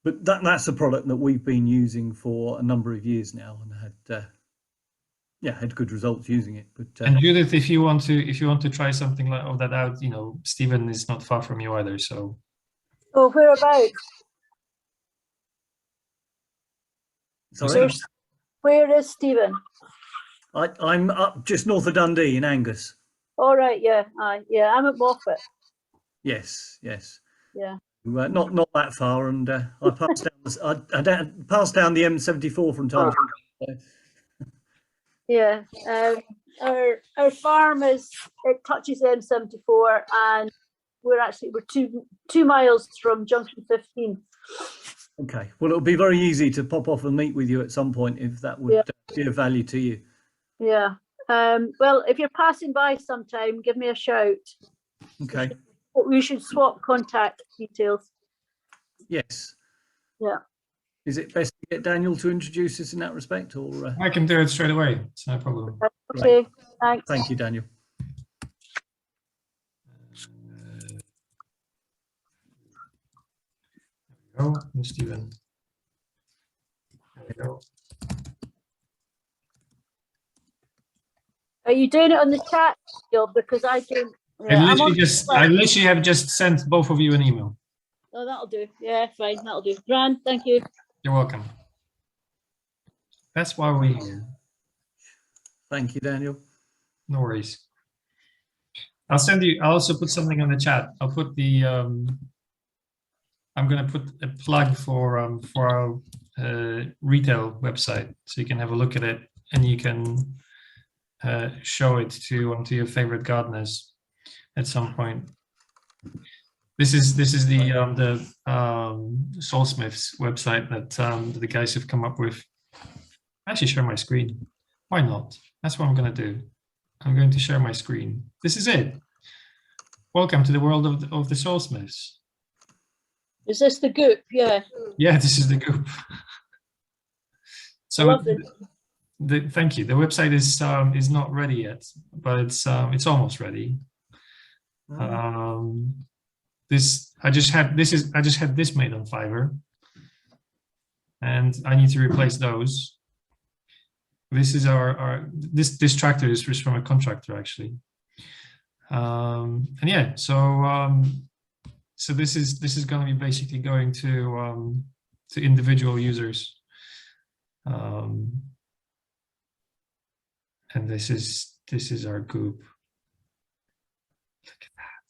But that's a product that we've been using for a number of years now and had good results using it. But and Judith, if you want to try something of that out, you know, Stephen is not far from you either. So. Oh, whereabouts? Sorry? Where is Stephen? I'm up just north of Dundee in Angus. All right, yeah, yeah, I'm at Moffat. Yes. Yeah. Not that far, and I passed down. I passed down the M74 from time to time. Yeah, our farm it touches M74, and we're 2 miles from junction 15. Okay, well, it'll be very easy to pop off and meet with you at some point if that would be of value to you. Yeah. Well, if you're passing by sometime, give me a shout. Okay. We should swap contact details. Yes. Yeah. Is it best to get Daniel to introduce us in that respect, or? I can do it straight away. It's no problem. Okay, thanks. Thank you, Daniel. Oh, Stephen. There we go. Are you doing it on the chat, Jill? Because I can. I Yeah, I'm on. literally have just sent both of you an email. Oh, that'll do. Yeah, fine. That'll do. Grand, thank you. You're welcome. That's why we're here. Thank you, Daniel. No worries. I'll send you. I'll also put something on the chat. I'll put the. I'm going to put a plug for our retail website, so you can have a look at it and you can show it to your favorite gardeners at some point. This is the Soulsmiths website that the guys have come up with. Actually, share my screen. Why not? That's what I'm going to do. I'm going to share my screen. This is it. Welcome to the world of the Soulsmiths. Is this the goop? Yeah. Yeah, this is the group. So I love it. thank you. The website is not ready yet, but it's almost ready. I just had this made on Fiverr, and I need to replace those. This is this tractor is from a contractor actually, and yeah. So this is going to be basically going to individual users, and this is our goop. Look at that!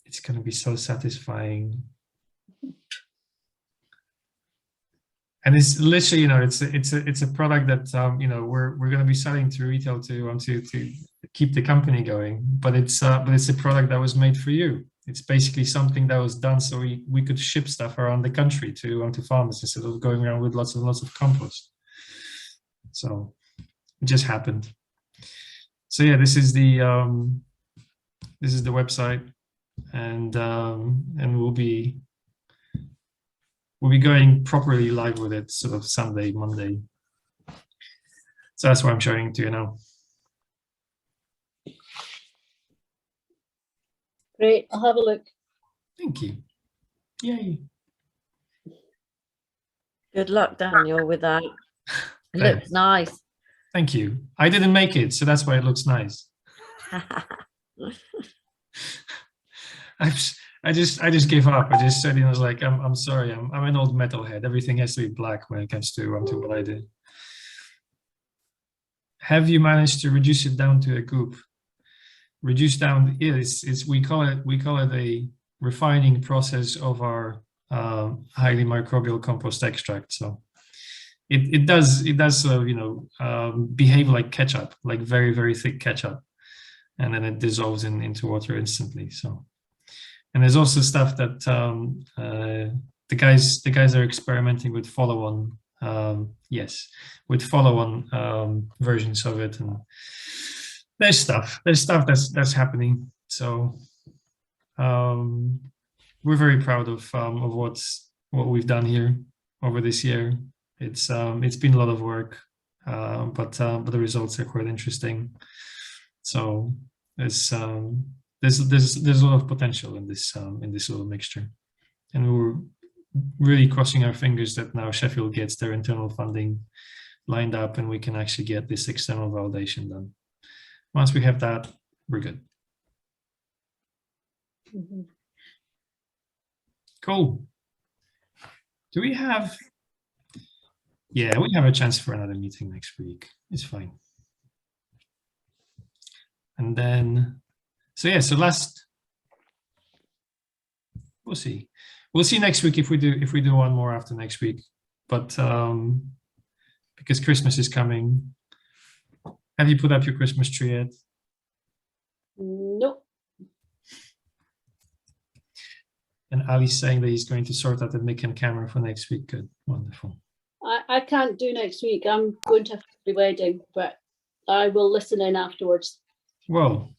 It's going to be so satisfying. And it's literally, it's a product that we're going to be selling to retail to keep the company going. But it's a product that was made for you. It's basically something that was done so we could ship stuff around the country to farmers instead of going around with lots and lots of compost. So it just happened. So yeah, this is the website, and we'll be going properly live with it sort of Sunday, Monday. So that's why I'm showing it to you now. Great, I'll have a look. Thank you. Yay. Good luck, Daniel, with that. It Thanks. looks nice. Thank you. I didn't make it, so that's why it looks nice. I just gave up. I just said, I was like, I'm sorry, I'm an old metalhead. Everything has to be black when it comes to what I do. Have you managed to reduce it down to a goop? Reduce down, we call it a refining process of our highly microbial compost extract. So it does behave like ketchup, like very, very thick ketchup, and then it dissolves into water instantly. So, and there's also stuff that the guys are experimenting with follow-on versions of it, and there's stuff that's happening. So we're very proud of what we've done here over this year. It's been a lot of work, but the results are quite interesting. So there's a lot of potential in this little mixture, and we're really crossing our fingers that now Sheffield gets their internal funding lined up and we can actually get this external validation done. Once we have that, we're good. Mm-hmm. Cool. Do we have? Yeah, we have a chance for another meeting next week. It's fine. And then, so we'll see. We'll see next week if we do one more after next week. But because Christmas is coming, have you put up your Christmas tree yet? Nope. And Ali's saying that he's going to sort out the mic and camera for next week. Good, wonderful. I can't do next week. I'm going to a family wedding, but I will listen in afterwards. Well,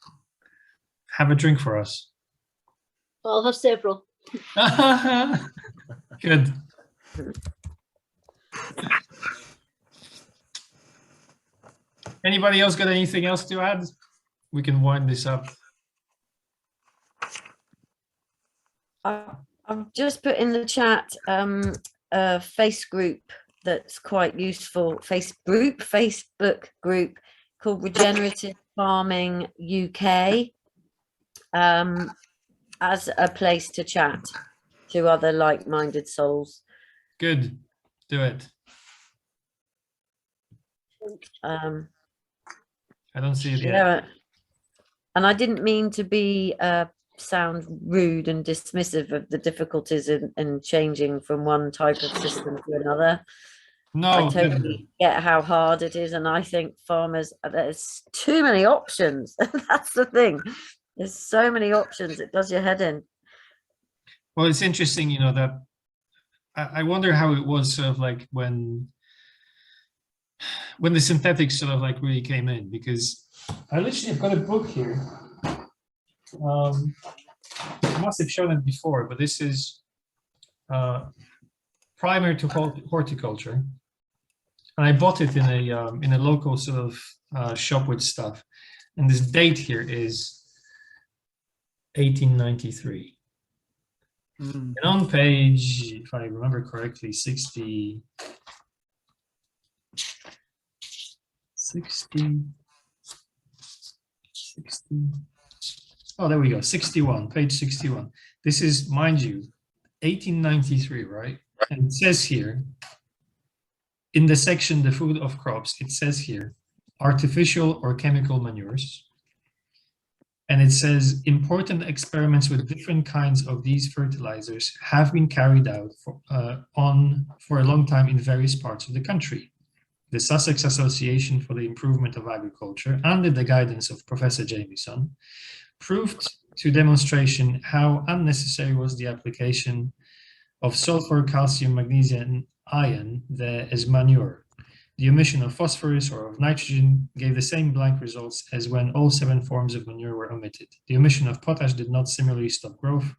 have a drink for us. I'll have several. Good. Anybody else got anything else to add? We can wind this up. I've just put in the chat a face group that's quite useful. Facebook group called Regenerative Farming UK, as a place to chat to other like-minded souls. Good. Do it. I don't see it yet. Yeah, and I didn't mean to be sound rude and dismissive of the difficulties in changing from one type of system to another. No, I totally get how hard it is, and I think farmers, there's too many options. That's the thing. There's so many options, it does your head in. well, it's interesting, you know, that I wonder how it was sort of like when the synthetics sort of like really came in, because I literally have got a book here. I must have shown it before, but this is Primer to Horticulture, and I bought it in a local sort of shop with stuff, and this date here is 1893. And on page, if I remember correctly, 60. Oh, there we go, 61, page 61. This is, mind you, 1893, right? And it says here, in the section, the food of crops, it says here, artificial or chemical manures. And it says, important experiments with different kinds of these fertilizers have been carried out for a long time in various parts of the country. The Sussex Association for the Improvement of Agriculture, under the guidance of Professor Jamieson, proved to demonstration how unnecessary was the application of sulfur, calcium, magnesium, and iron there as manure. The omission of phosphorus or of nitrogen gave the same blank results as when all 7 forms of manure were omitted. The omission of potash did not similarly stop growth,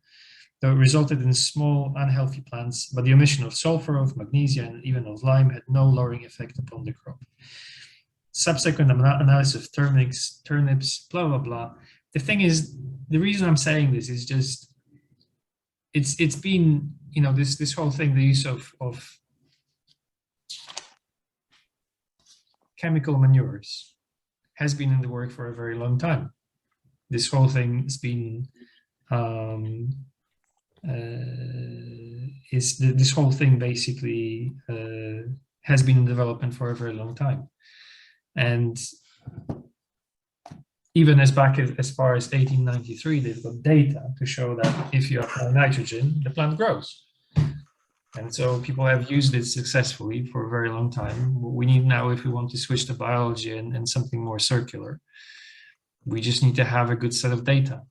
though it resulted in small, unhealthy plants, but the omission of sulfur, of magnesia, and even of lime had no lowering effect upon the crop. Subsequent analysis of turnips, blah, blah, blah. The thing is, the reason I'm saying this is just, it's been, you know, this whole thing, the use of chemical manures has been in the work for a very long time. This whole thing has been, this whole thing basically has been in development for a very long time. And even as far as 1893, they've got data to show that if you apply nitrogen, the plant grows. And so people have used it successfully for a very long time. What we need now, if we want to switch to biology and something more circular, we just need to have a good set of data.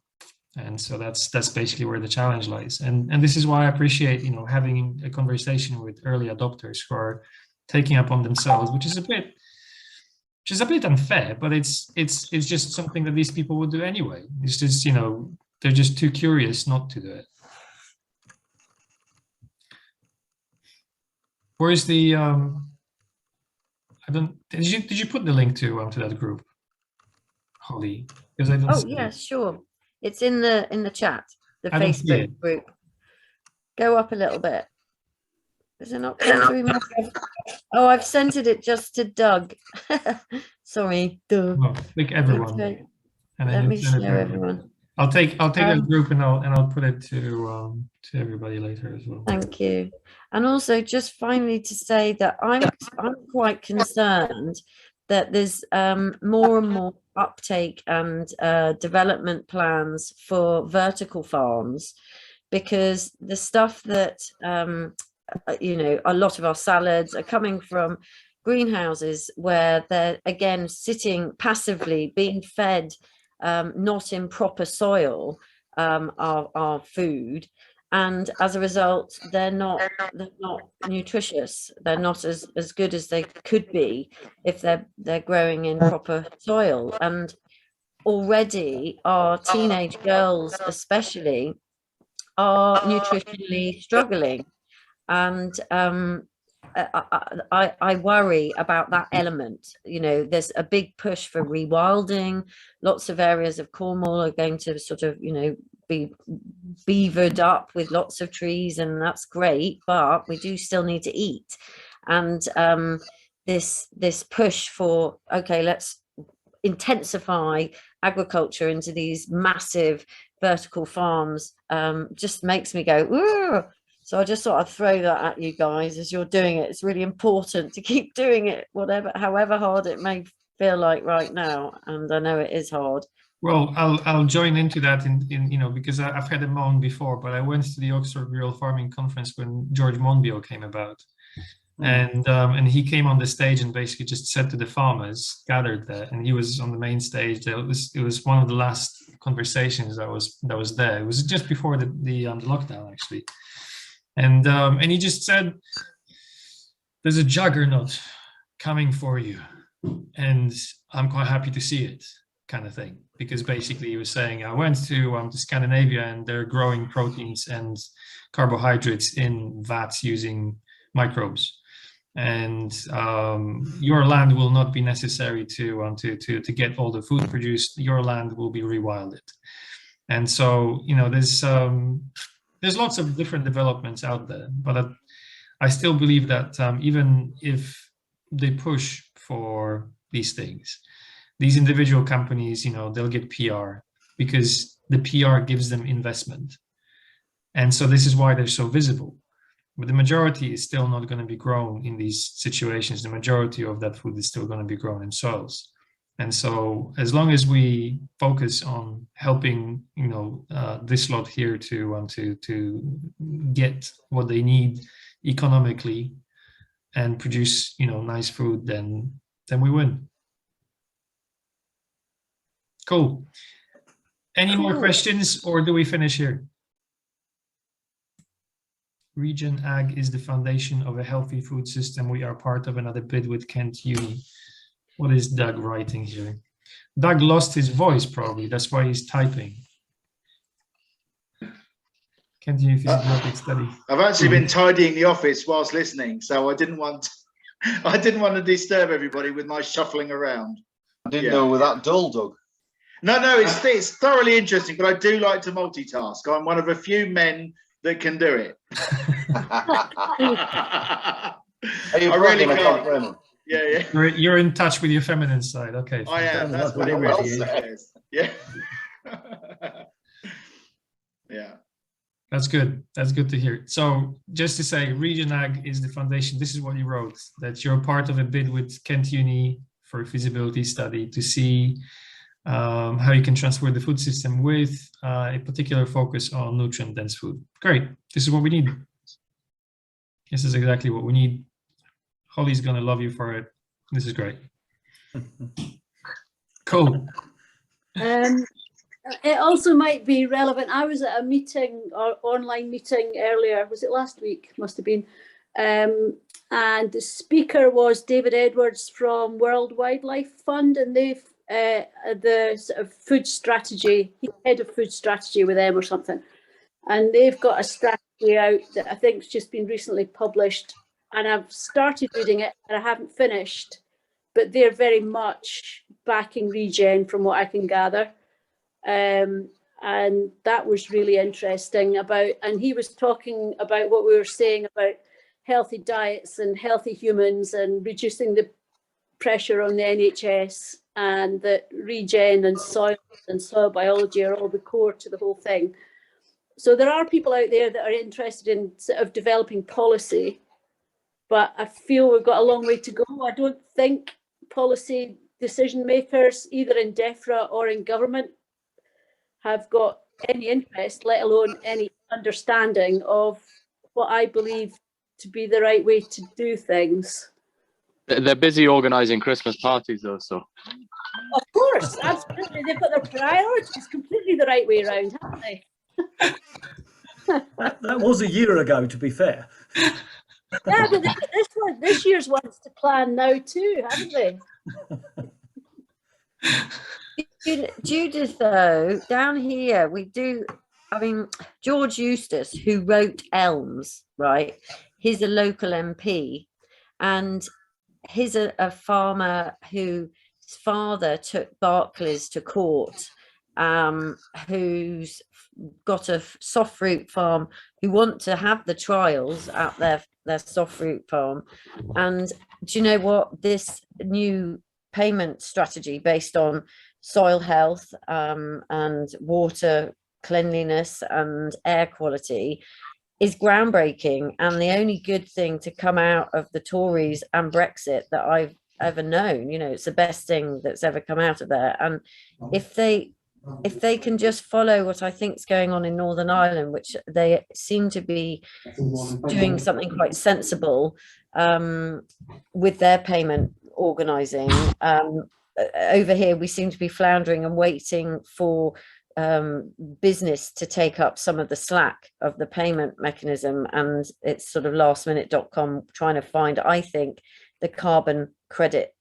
And so that's basically where the challenge lies. And this is why I appreciate, you know, having a conversation with early adopters who are taking upon themselves, which is a bit unfair, but it's just something that these people would do anyway. It's just, you know, they're just too curious not to do it. Where's the did you put the link to that group, Holly? Because I don't see yeah, it. sure. It's in the chat, the I don't see Facebook it. group. Go up a little bit. Is it not coming through? Oh, I've sent it just to Doug. Sorry, Doug. No, click everyone. Okay. And then Let you me send it to share everyone. everyone. I'll take that group and I'll put it to everybody later as well. Thank you. And also, just finally to say that I'm quite concerned that there's more and more uptake and development plans for vertical farms, because the stuff that you know, a lot of our salads are coming from greenhouses where they're again sitting passively being fed not in proper soil, our food, and as a result they're not nutritious. They're not as good as they could be if they're growing in proper soil. And already our teenage girls especially are nutritionally struggling, and I worry about that element. You know, there's a big push for rewilding. Lots of areas of Cornwall are going to sort of, you know, be beavered up with lots of trees, and that's great, but we do still need to eat. And this push for, okay, let's intensify agriculture into these massive vertical farms just makes me go, ooh. So I just thought I'd throw that at you guys as you're doing it. It's really important to keep doing it, however hard it may feel like right now. And I know it is hard. Well, I'll join into that in you know, because I've had a moan before, but I went to the Oxford Rural Farming Conference when George Monbiot came about. And he came on the stage and basically just said to the farmers gathered there, and he was on the main stage. It was one of the last conversations that was there. It was just before the lockdown, actually, and he just said, "There's a juggernaut coming for you, and I'm quite happy to see it," kind of thing. Because basically he was saying, I went to Scandinavia, and they're growing proteins and carbohydrates in vats using microbes. And your land will not be necessary to get all the food produced. Your land will be rewilded. And so, you know, there's lots of different developments out there, but I still believe that even if they push for these things, these individual companies, you know, they'll get PR because the PR gives them investment. And so this is why they're so visible. But the majority is still not going to be grown in these situations. The majority of that food is still going to be grown in soils. And so as long as we focus on helping, you know, this lot here to get what they need economically and produce, you know, nice food, then we win. Cool. Any more questions, or do we finish here? Region Ag is the foundation of a healthy food system. We are part of another bid with Kent Uni. What is Doug writing here? Doug lost his voice, probably. That's why he's typing. Kent Uni Physiographic Study. I've actually been tidying the office whilst listening, so I didn't want to disturb everybody with my shuffling around. I didn't know with that dull, Doug. No, it's thoroughly interesting, but I do like to multitask. I'm one of a few men that can do it. Are you really can't. Yeah. You're in touch with your feminine side. Okay. I am. That's what it well really is. Yeah. Yeah. That's good. That's good to hear. So just to say, Region Ag is the foundation. This is what you wrote, that you're part of a bid with Kent Uni for a feasibility study to see how you can transfer the food system with a particular focus on nutrient-dense food. Great. This is what we need. This is exactly what we need. Holly's going to love you for it. This is great. Cool. It also might be relevant. I was at a meeting or online meeting earlier. Was it last week? Must have been. And the speaker was David Edwards from World Wildlife Fund, and they've the sort of food strategy, he's head of food strategy with them or something, and they've got a strategy out that I think's just been recently published, and I've started reading it and I haven't finished, but they're very much backing regen from what I can gather, and that was really interesting. And he was talking about what we were saying about healthy diets and healthy humans and reducing the pressure on the NHS, and that regen and soil biology are all the core to the whole thing. So there are people out there that are interested in sort of developing policy, but I feel we've got a long way to go. I don't think policy decision makers, either in DEFRA or in government, have got any interest, let alone any understanding of what I believe to be the right way to do things. They're busy organising Christmas parties, though, so. Of course, absolutely. They've got their priorities completely the right way around, haven't they? That was a year ago, to be fair. Yeah, but this year's one's to plan now too, haven't they? Judith, though, down here we do I mean, George Eustace, who wrote Elms, right? He's a local MP, and he's a farmer whose father took Barclays to court, who's got a soft fruit farm, who want to have the trials at their soft fruit farm. And do you know what? This new payment strategy based on soil health and water cleanliness and air quality is groundbreaking, and the only good thing to come out of the Tories and Brexit that I've ever known. You know, it's the best thing that's ever come out of there. And if they can just follow what I think is going on in Northern Ireland, which they seem to be doing something quite sensible with their payment organising. Over here, we seem to be floundering and waiting for business to take up some of the slack of the payment mechanism, and it's sort of lastminute.com trying to find, I think, the carbon credit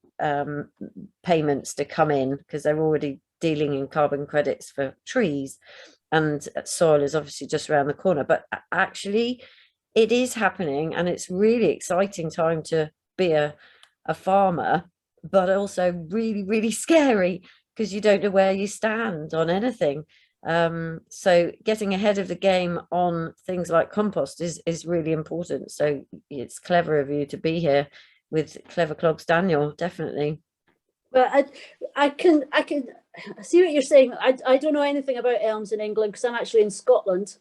payments to come in, because they're already dealing in carbon credits for trees, and soil is obviously just around the corner. But actually it is happening, and it's really exciting time to be a farmer, but also really, really scary, because you don't know where you stand on anything. So getting ahead of the game on things like compost is really important. So it's clever of you to be here with Clever Clogs Daniel, definitely. But I can see what you're saying. I don't know anything about elms in England because I'm actually in Scotland.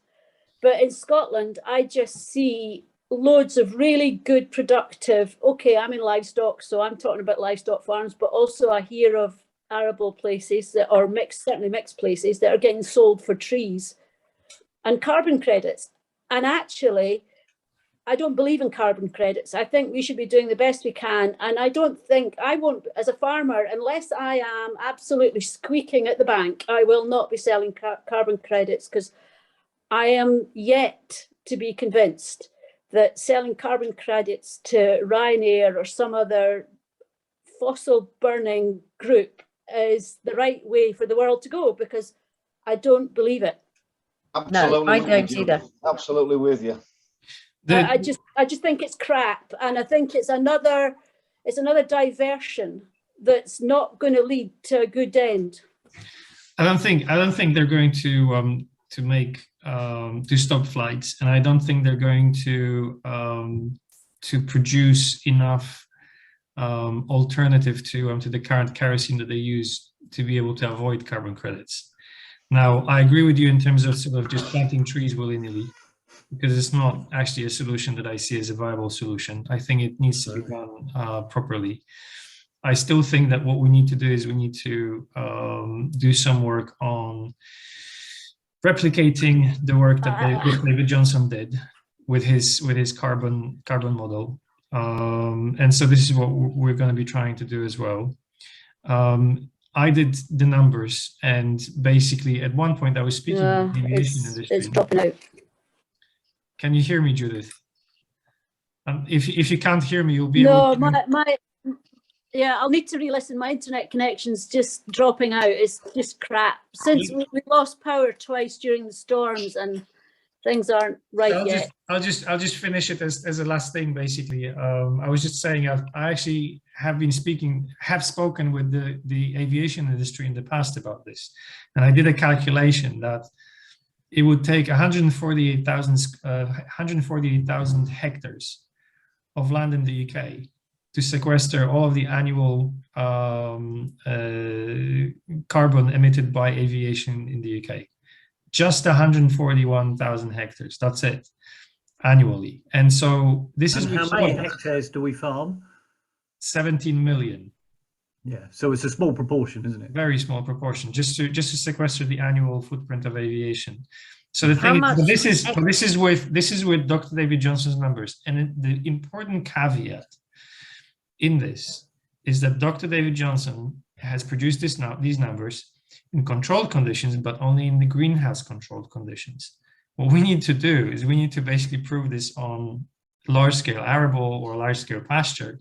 But in Scotland, I just see loads of really good, productive, okay, I'm in livestock, so I'm talking about livestock farms, but also I hear of arable places that are mixed, certainly mixed places, that are getting sold for trees and carbon credits. And actually, I don't believe in carbon credits. I think we should be doing the best we can. And I don't think, I won't, as a farmer, unless I am absolutely squeaking at the bank, I will not be selling carbon credits, because I am yet to be convinced that selling carbon credits to Ryanair or some other fossil burning group is the right way for the world to go, because I don't believe it. Absolutely. No, I don't either. Absolutely with you. I just think it's crap, and I think it's another diversion that's not going to lead to a good end. I don't think they're going to stop flights, and I don't think they're going to produce enough alternative to the current kerosene that they use to be able to avoid carbon credits. Now, I agree with you in terms of sort of just planting trees willy-nilly, because it's not actually a solution that I see as a viable solution. I think it needs to be done properly. I still think that what we need to do is we need to do some work on replicating the work that David Johnson did with his carbon model. And so this is what we're going to be trying to do as well. I did the numbers, and basically at one point I was speaking to the aviation industry. It's dropping out. Can you hear me, Judith? If you can't hear me, you'll be able to... Yeah, I'll need to re-listen. My internet connection's just dropping out. It's just crap. Since we lost power twice during the storms, and things aren't right yet. I'll just finish it as a last thing. Basically, I was just saying I actually have spoken with the aviation industry in the past about this, and I did a calculation that it would take 148,000 hectares of land in the UK to sequester all of the annual carbon emitted by aviation in the UK. Just 141,000 hectares, that's it, annually. And so this is... How many hectares do we farm? 17 million. Yeah, so it's a small proportion, isn't it? Very small proportion, just to sequester the annual footprint of aviation. So the thing is, this is with Dr. David Johnson's numbers, and the important caveat in this is that Dr. David Johnson has produced these numbers in controlled conditions, but only in the greenhouse controlled conditions. What we need to do is we need to basically prove this on large scale arable or large scale pasture.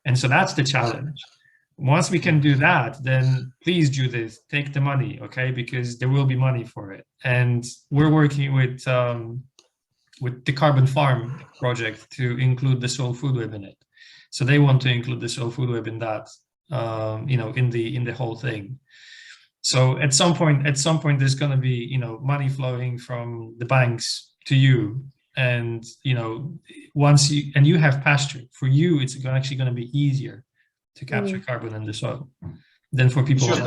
And so that's the challenge. Once we can do that, then please, Judith, take the money, okay? Because there will be money for it. And we're working with the Carbon Farm project to include the Soul Food Web in it. So they want to include the Soul Food Web in that, you know, in the whole thing. So at some point, there's going to be, you know, money flowing from the banks to you, and you know, once you have pasture, for you, it's actually going to be easier to capture carbon in the soil than for people. It's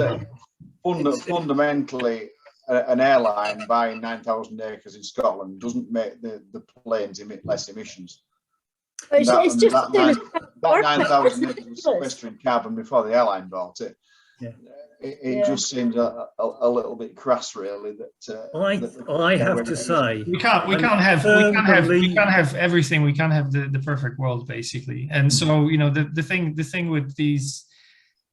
just fundamentally, an airline buying 9,000 acres in Scotland doesn't make the planes emit less emissions. It's just that 9,000 acres was sequestering carbon before the airline bought it. Yeah. It just seems a little bit crass, really. I have to say, we can't have everything. We can't have the perfect world, basically. And so, you know, the thing with these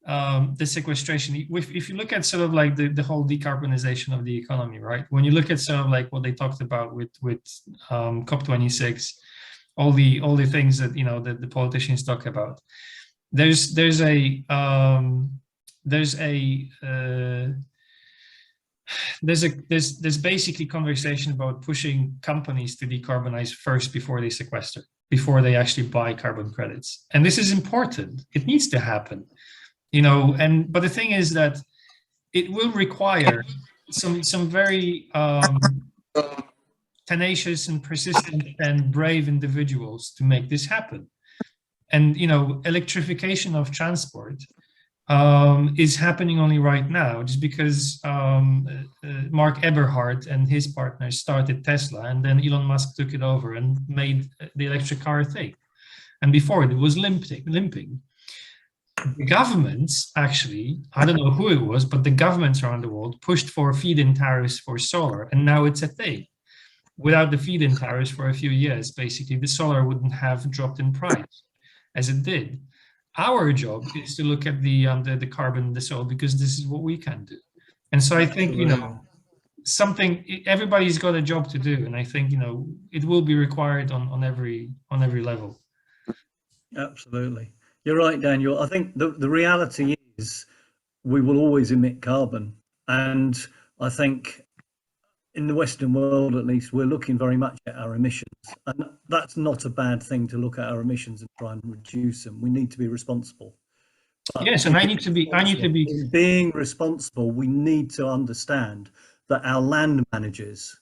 the sequestration, if you look at sort of like the whole decarbonization of the economy, right? When you look at sort of like what they talked about with COP26, all the things that, you know, that the politicians talk about, there's basically conversation about pushing companies to decarbonize first before they sequester, before they actually buy carbon credits. And this is important. It needs to happen, you know. But the thing is that it will require some very tenacious and persistent and brave individuals to make this happen. And, you know, electrification of transport is happening only right now, just because Mark Eberhard and his partners started Tesla, and then Elon Musk took it over and made the electric car a thing. And before it was limping. The governments, actually, I don't know who it was, but the governments around the world pushed for feed-in tariffs for solar, and now it's a thing. Without the feed-in tariffs for a few years, basically, the solar wouldn't have dropped in price as it did. Our job is to look at the carbon in the soil, because this is what we can do. And so I think, you know, everybody's got a job to do, and I think, you know, it will be required on every level. Absolutely, you're right, Daniel. I think the reality is we will always emit carbon, and I think in the Western world, at least, we're looking very much at our emissions, and that's not a bad thing to look at our emissions and try and reduce them. We need to be responsible. But yes, and I need to be. In being responsible, we need to understand that our land managers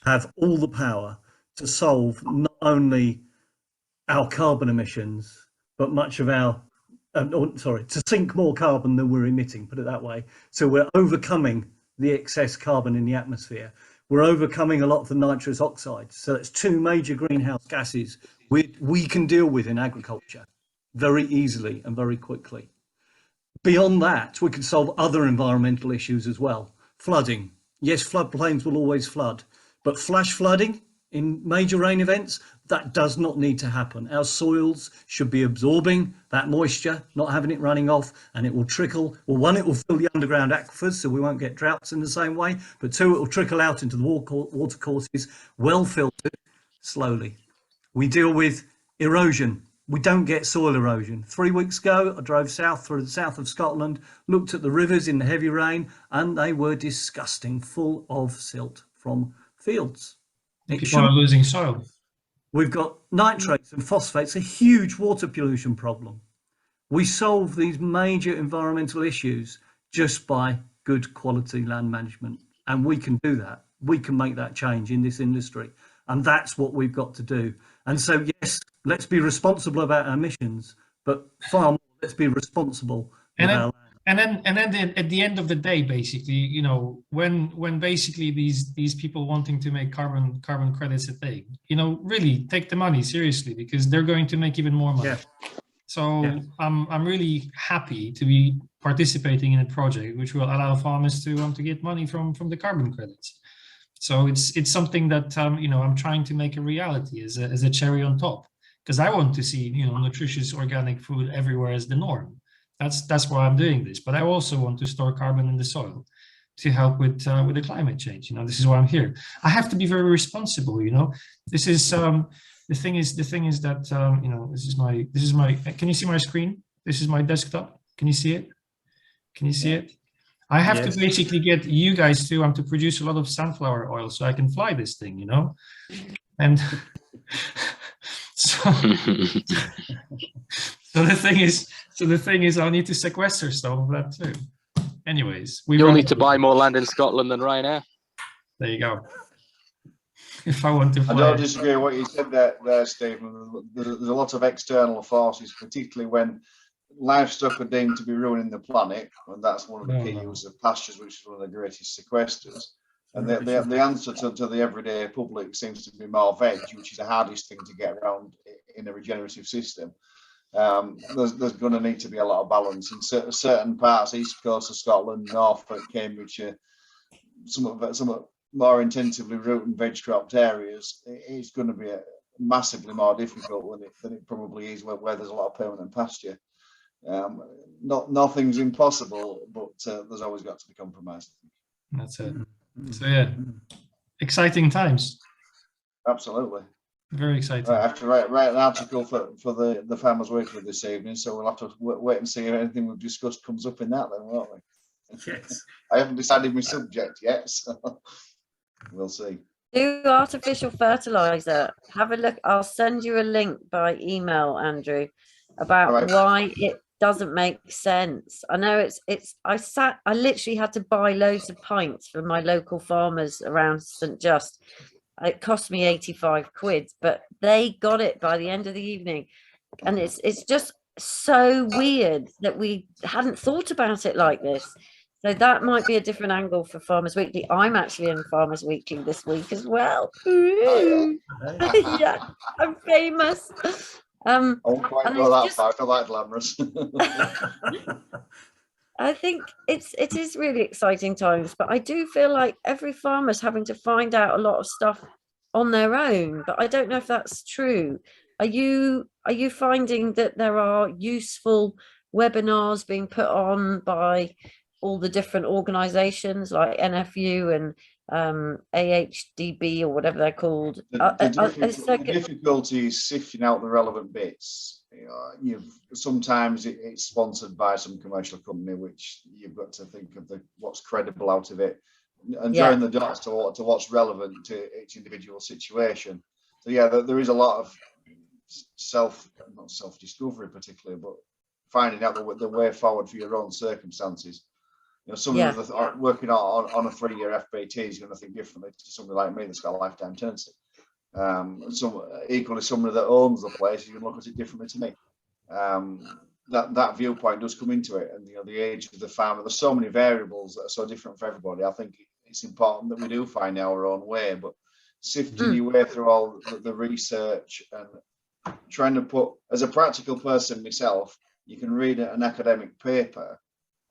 have all the power to solve not only our carbon emissions, but much of our to sink more carbon than we're emitting. Put it that way. So we're overcoming the excess carbon in the atmosphere. We're overcoming a lot of the nitrous oxides. So that's two major greenhouse gases we can deal with in agriculture very easily and very quickly. Beyond that, we can solve other environmental issues as well. Flooding. Yes, floodplains will always flood, but flash flooding in major rain events, that does not need to happen. Our soils should be absorbing that moisture, not having it running off, and it will trickle. Well, one, it will fill the underground aquifers, so we won't get droughts in the same way, but two, it will trickle out into the water courses, well filtered, slowly. We deal with erosion. We don't get soil erosion. 3 weeks ago, I drove south through the south of Scotland, looked at the rivers in the heavy rain, and they were disgusting, full of silt from fields. People are losing soil. We've got nitrates and phosphates, a huge water pollution problem. We solve these major environmental issues just by good quality land management. And we can do that. We can make that change in this industry. And that's what we've got to do. And so, yes, let's be responsible about our emissions, but far more, let's be responsible with our land. And then at the end of the day, basically, you know, when basically these people wanting to make carbon credits a thing, you know, really take the money seriously, because they're going to make even more money. Yeah. So yeah. I'm really happy to be participating in a project which will allow farmers to get money from the carbon credits. So it's something that you know, I'm trying to make a reality as a cherry on top, because I want to see, you know, nutritious organic food everywhere as the norm. That's why I'm doing this. But I also want to store carbon in the soil to help with the climate change. You know, this is why I'm here. I have to be very responsible. You know, this is the thing is that you know, this is my. Can you see my screen? This is my desktop. Can you see it? Can you see it? I have Yes. to basically get you guys to produce a lot of sunflower oil so I can fly this thing, you know? And so the thing is I'll need to sequester some of that too. Anyways, You'll need to buy more land in Scotland than Ryanair. There you go. If I want to fly. I don't disagree with what you said there, Stephen. There's a lot of external forces, particularly when livestock are deemed to be ruining the planet, and that's one of the key uses of pastures, which is one of the greatest sequesters. And the answer to the everyday public seems to be more veg, which is the hardest thing to get around in a regenerative system. There's going to need to be a lot of balance in certain parts, east coast of Scotland, Norfolk, Cambridgeshire, some more intensively root and veg cropped areas. It's going to be massively more difficult than it probably is where there's a lot of permanent pasture. Nothing's impossible, but there's always got to be compromised. That's it. So yeah, exciting times. Absolutely. Very exciting. Right, I have to write an article for the Farmers Weekly this evening, so we'll have to wait and see if anything we've discussed comes up in that then, won't we? Yes. I haven't decided my subject yet, so we'll see. Do artificial fertilizer. Have a look. I'll send you a link by email, Andrew, about why it doesn't make sense. I know I literally had to buy loads of pints from my local farmers around St. Just. It cost me 85 quid, but they got it by the end of the evening. And it's just so weird that we hadn't thought about it like this. So that might be a different angle for Farmers Weekly. I'm actually in Farmers Weekly this week as well. Yeah, I'm famous. I won't quite go that far. I feel like glamorous. I think it is really exciting times, but I do feel like every farmer's having to find out a lot of stuff on their own. But I don't know if that's true. Are you finding that there are useful webinars being put on by all the different organizations like NFU and AHDB or whatever they're called? The difficulty is sifting out the relevant bits. Sometimes it's sponsored by some commercial company, which you've got to think of what's credible out of it, and join the dots to what's relevant to each individual situation. So yeah, there is a lot of not self-discovery particularly, but finding out the way forward for your own circumstances. Someone working on a 3-year FBT is going to think differently to somebody like me that's got a lifetime tenancy. Equally, somebody that owns the place is going to look at it differently to me. That viewpoint does come into it, and the age of the farmer. There's so many variables that are so different for everybody. I think it's important that we do find our own way, but sifting your way through all the research and trying to put, as a practical person myself, you can read an academic paper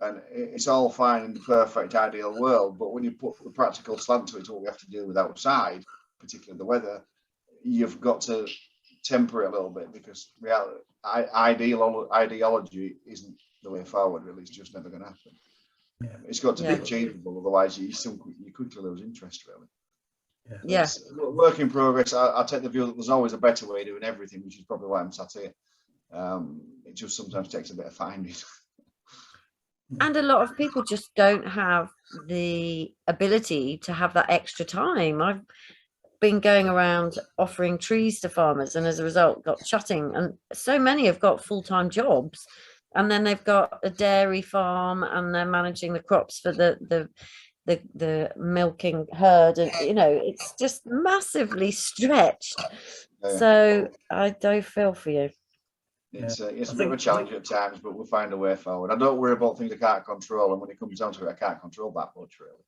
and it's all fine in the perfect ideal world, but when you put the practical slant to it, what we have to do with outside, particularly the weather, you've got to temper it a little bit, because ideology isn't the way forward, really. It's just never going to happen. It's got to be achievable, otherwise you quickly lose interest, really. Work in progress. I take the view that there's always a better way of doing everything, which is probably why I'm sat here. It just sometimes takes a bit of finding. And a lot of people just don't have the ability to have that extra time. I've been going around offering trees to farmers, and as a result got shutting, and so many have got full-time jobs, and then they've got a dairy farm and they're managing the crops for the milking herd, and it's just massively stretched. So I do feel for you. It's a bit of a challenge at times, but we'll find a way forward. I don't worry about things I can't control, and when it comes down to it, I can't control that much, really.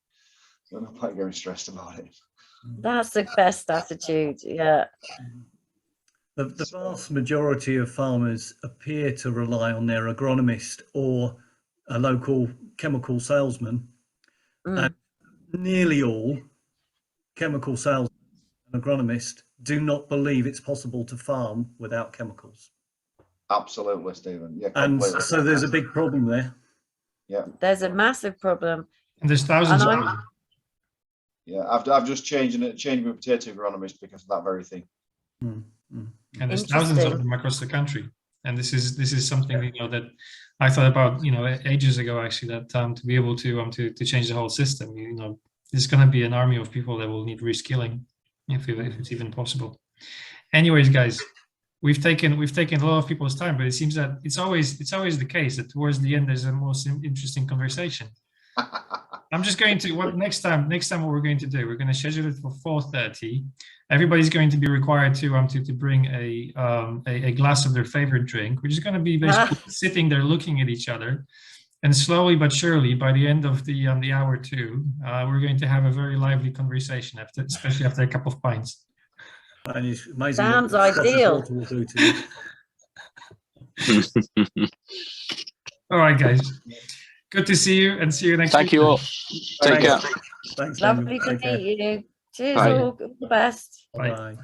So I'm not quite getting stressed about it. That's the best attitude. The vast majority of farmers appear to rely on their agronomist or a local chemical salesman. And nearly all chemical salesmen and agronomists do not believe it's possible to farm without chemicals. Absolutely, Stephen. Yeah, and so there's a big problem there. Yeah, there's a massive problem. And there's thousands of them. Yeah, I've just changed my potato agronomist because of that very thing. And there's thousands of them across the country. And this is something that I thought about, ages ago actually, that to be able to change the whole system, there's going to be an army of people that will need reskilling if it's even possible. Anyways, guys, we've taken a lot of people's time, but it seems that it's always the case that towards the end there's a most interesting conversation. I'm just going to next time what we're going to do, we're going to schedule it for 4:30. Everybody's going to be required to bring a glass of their favorite drink. We're just going to be basically sitting there looking at each other, and slowly but surely, by the end of the hour 2, we're going to have a very lively conversation, especially after a cup of pints. And it's amazing. Sounds ideal. Will do to you. All right, guys. Good to see you, and see you next week. Thank you all. Take care. Thanks, Lovely Daniel. to Take care. meet you. Cheers, Bye. all the best. Bye. Bye.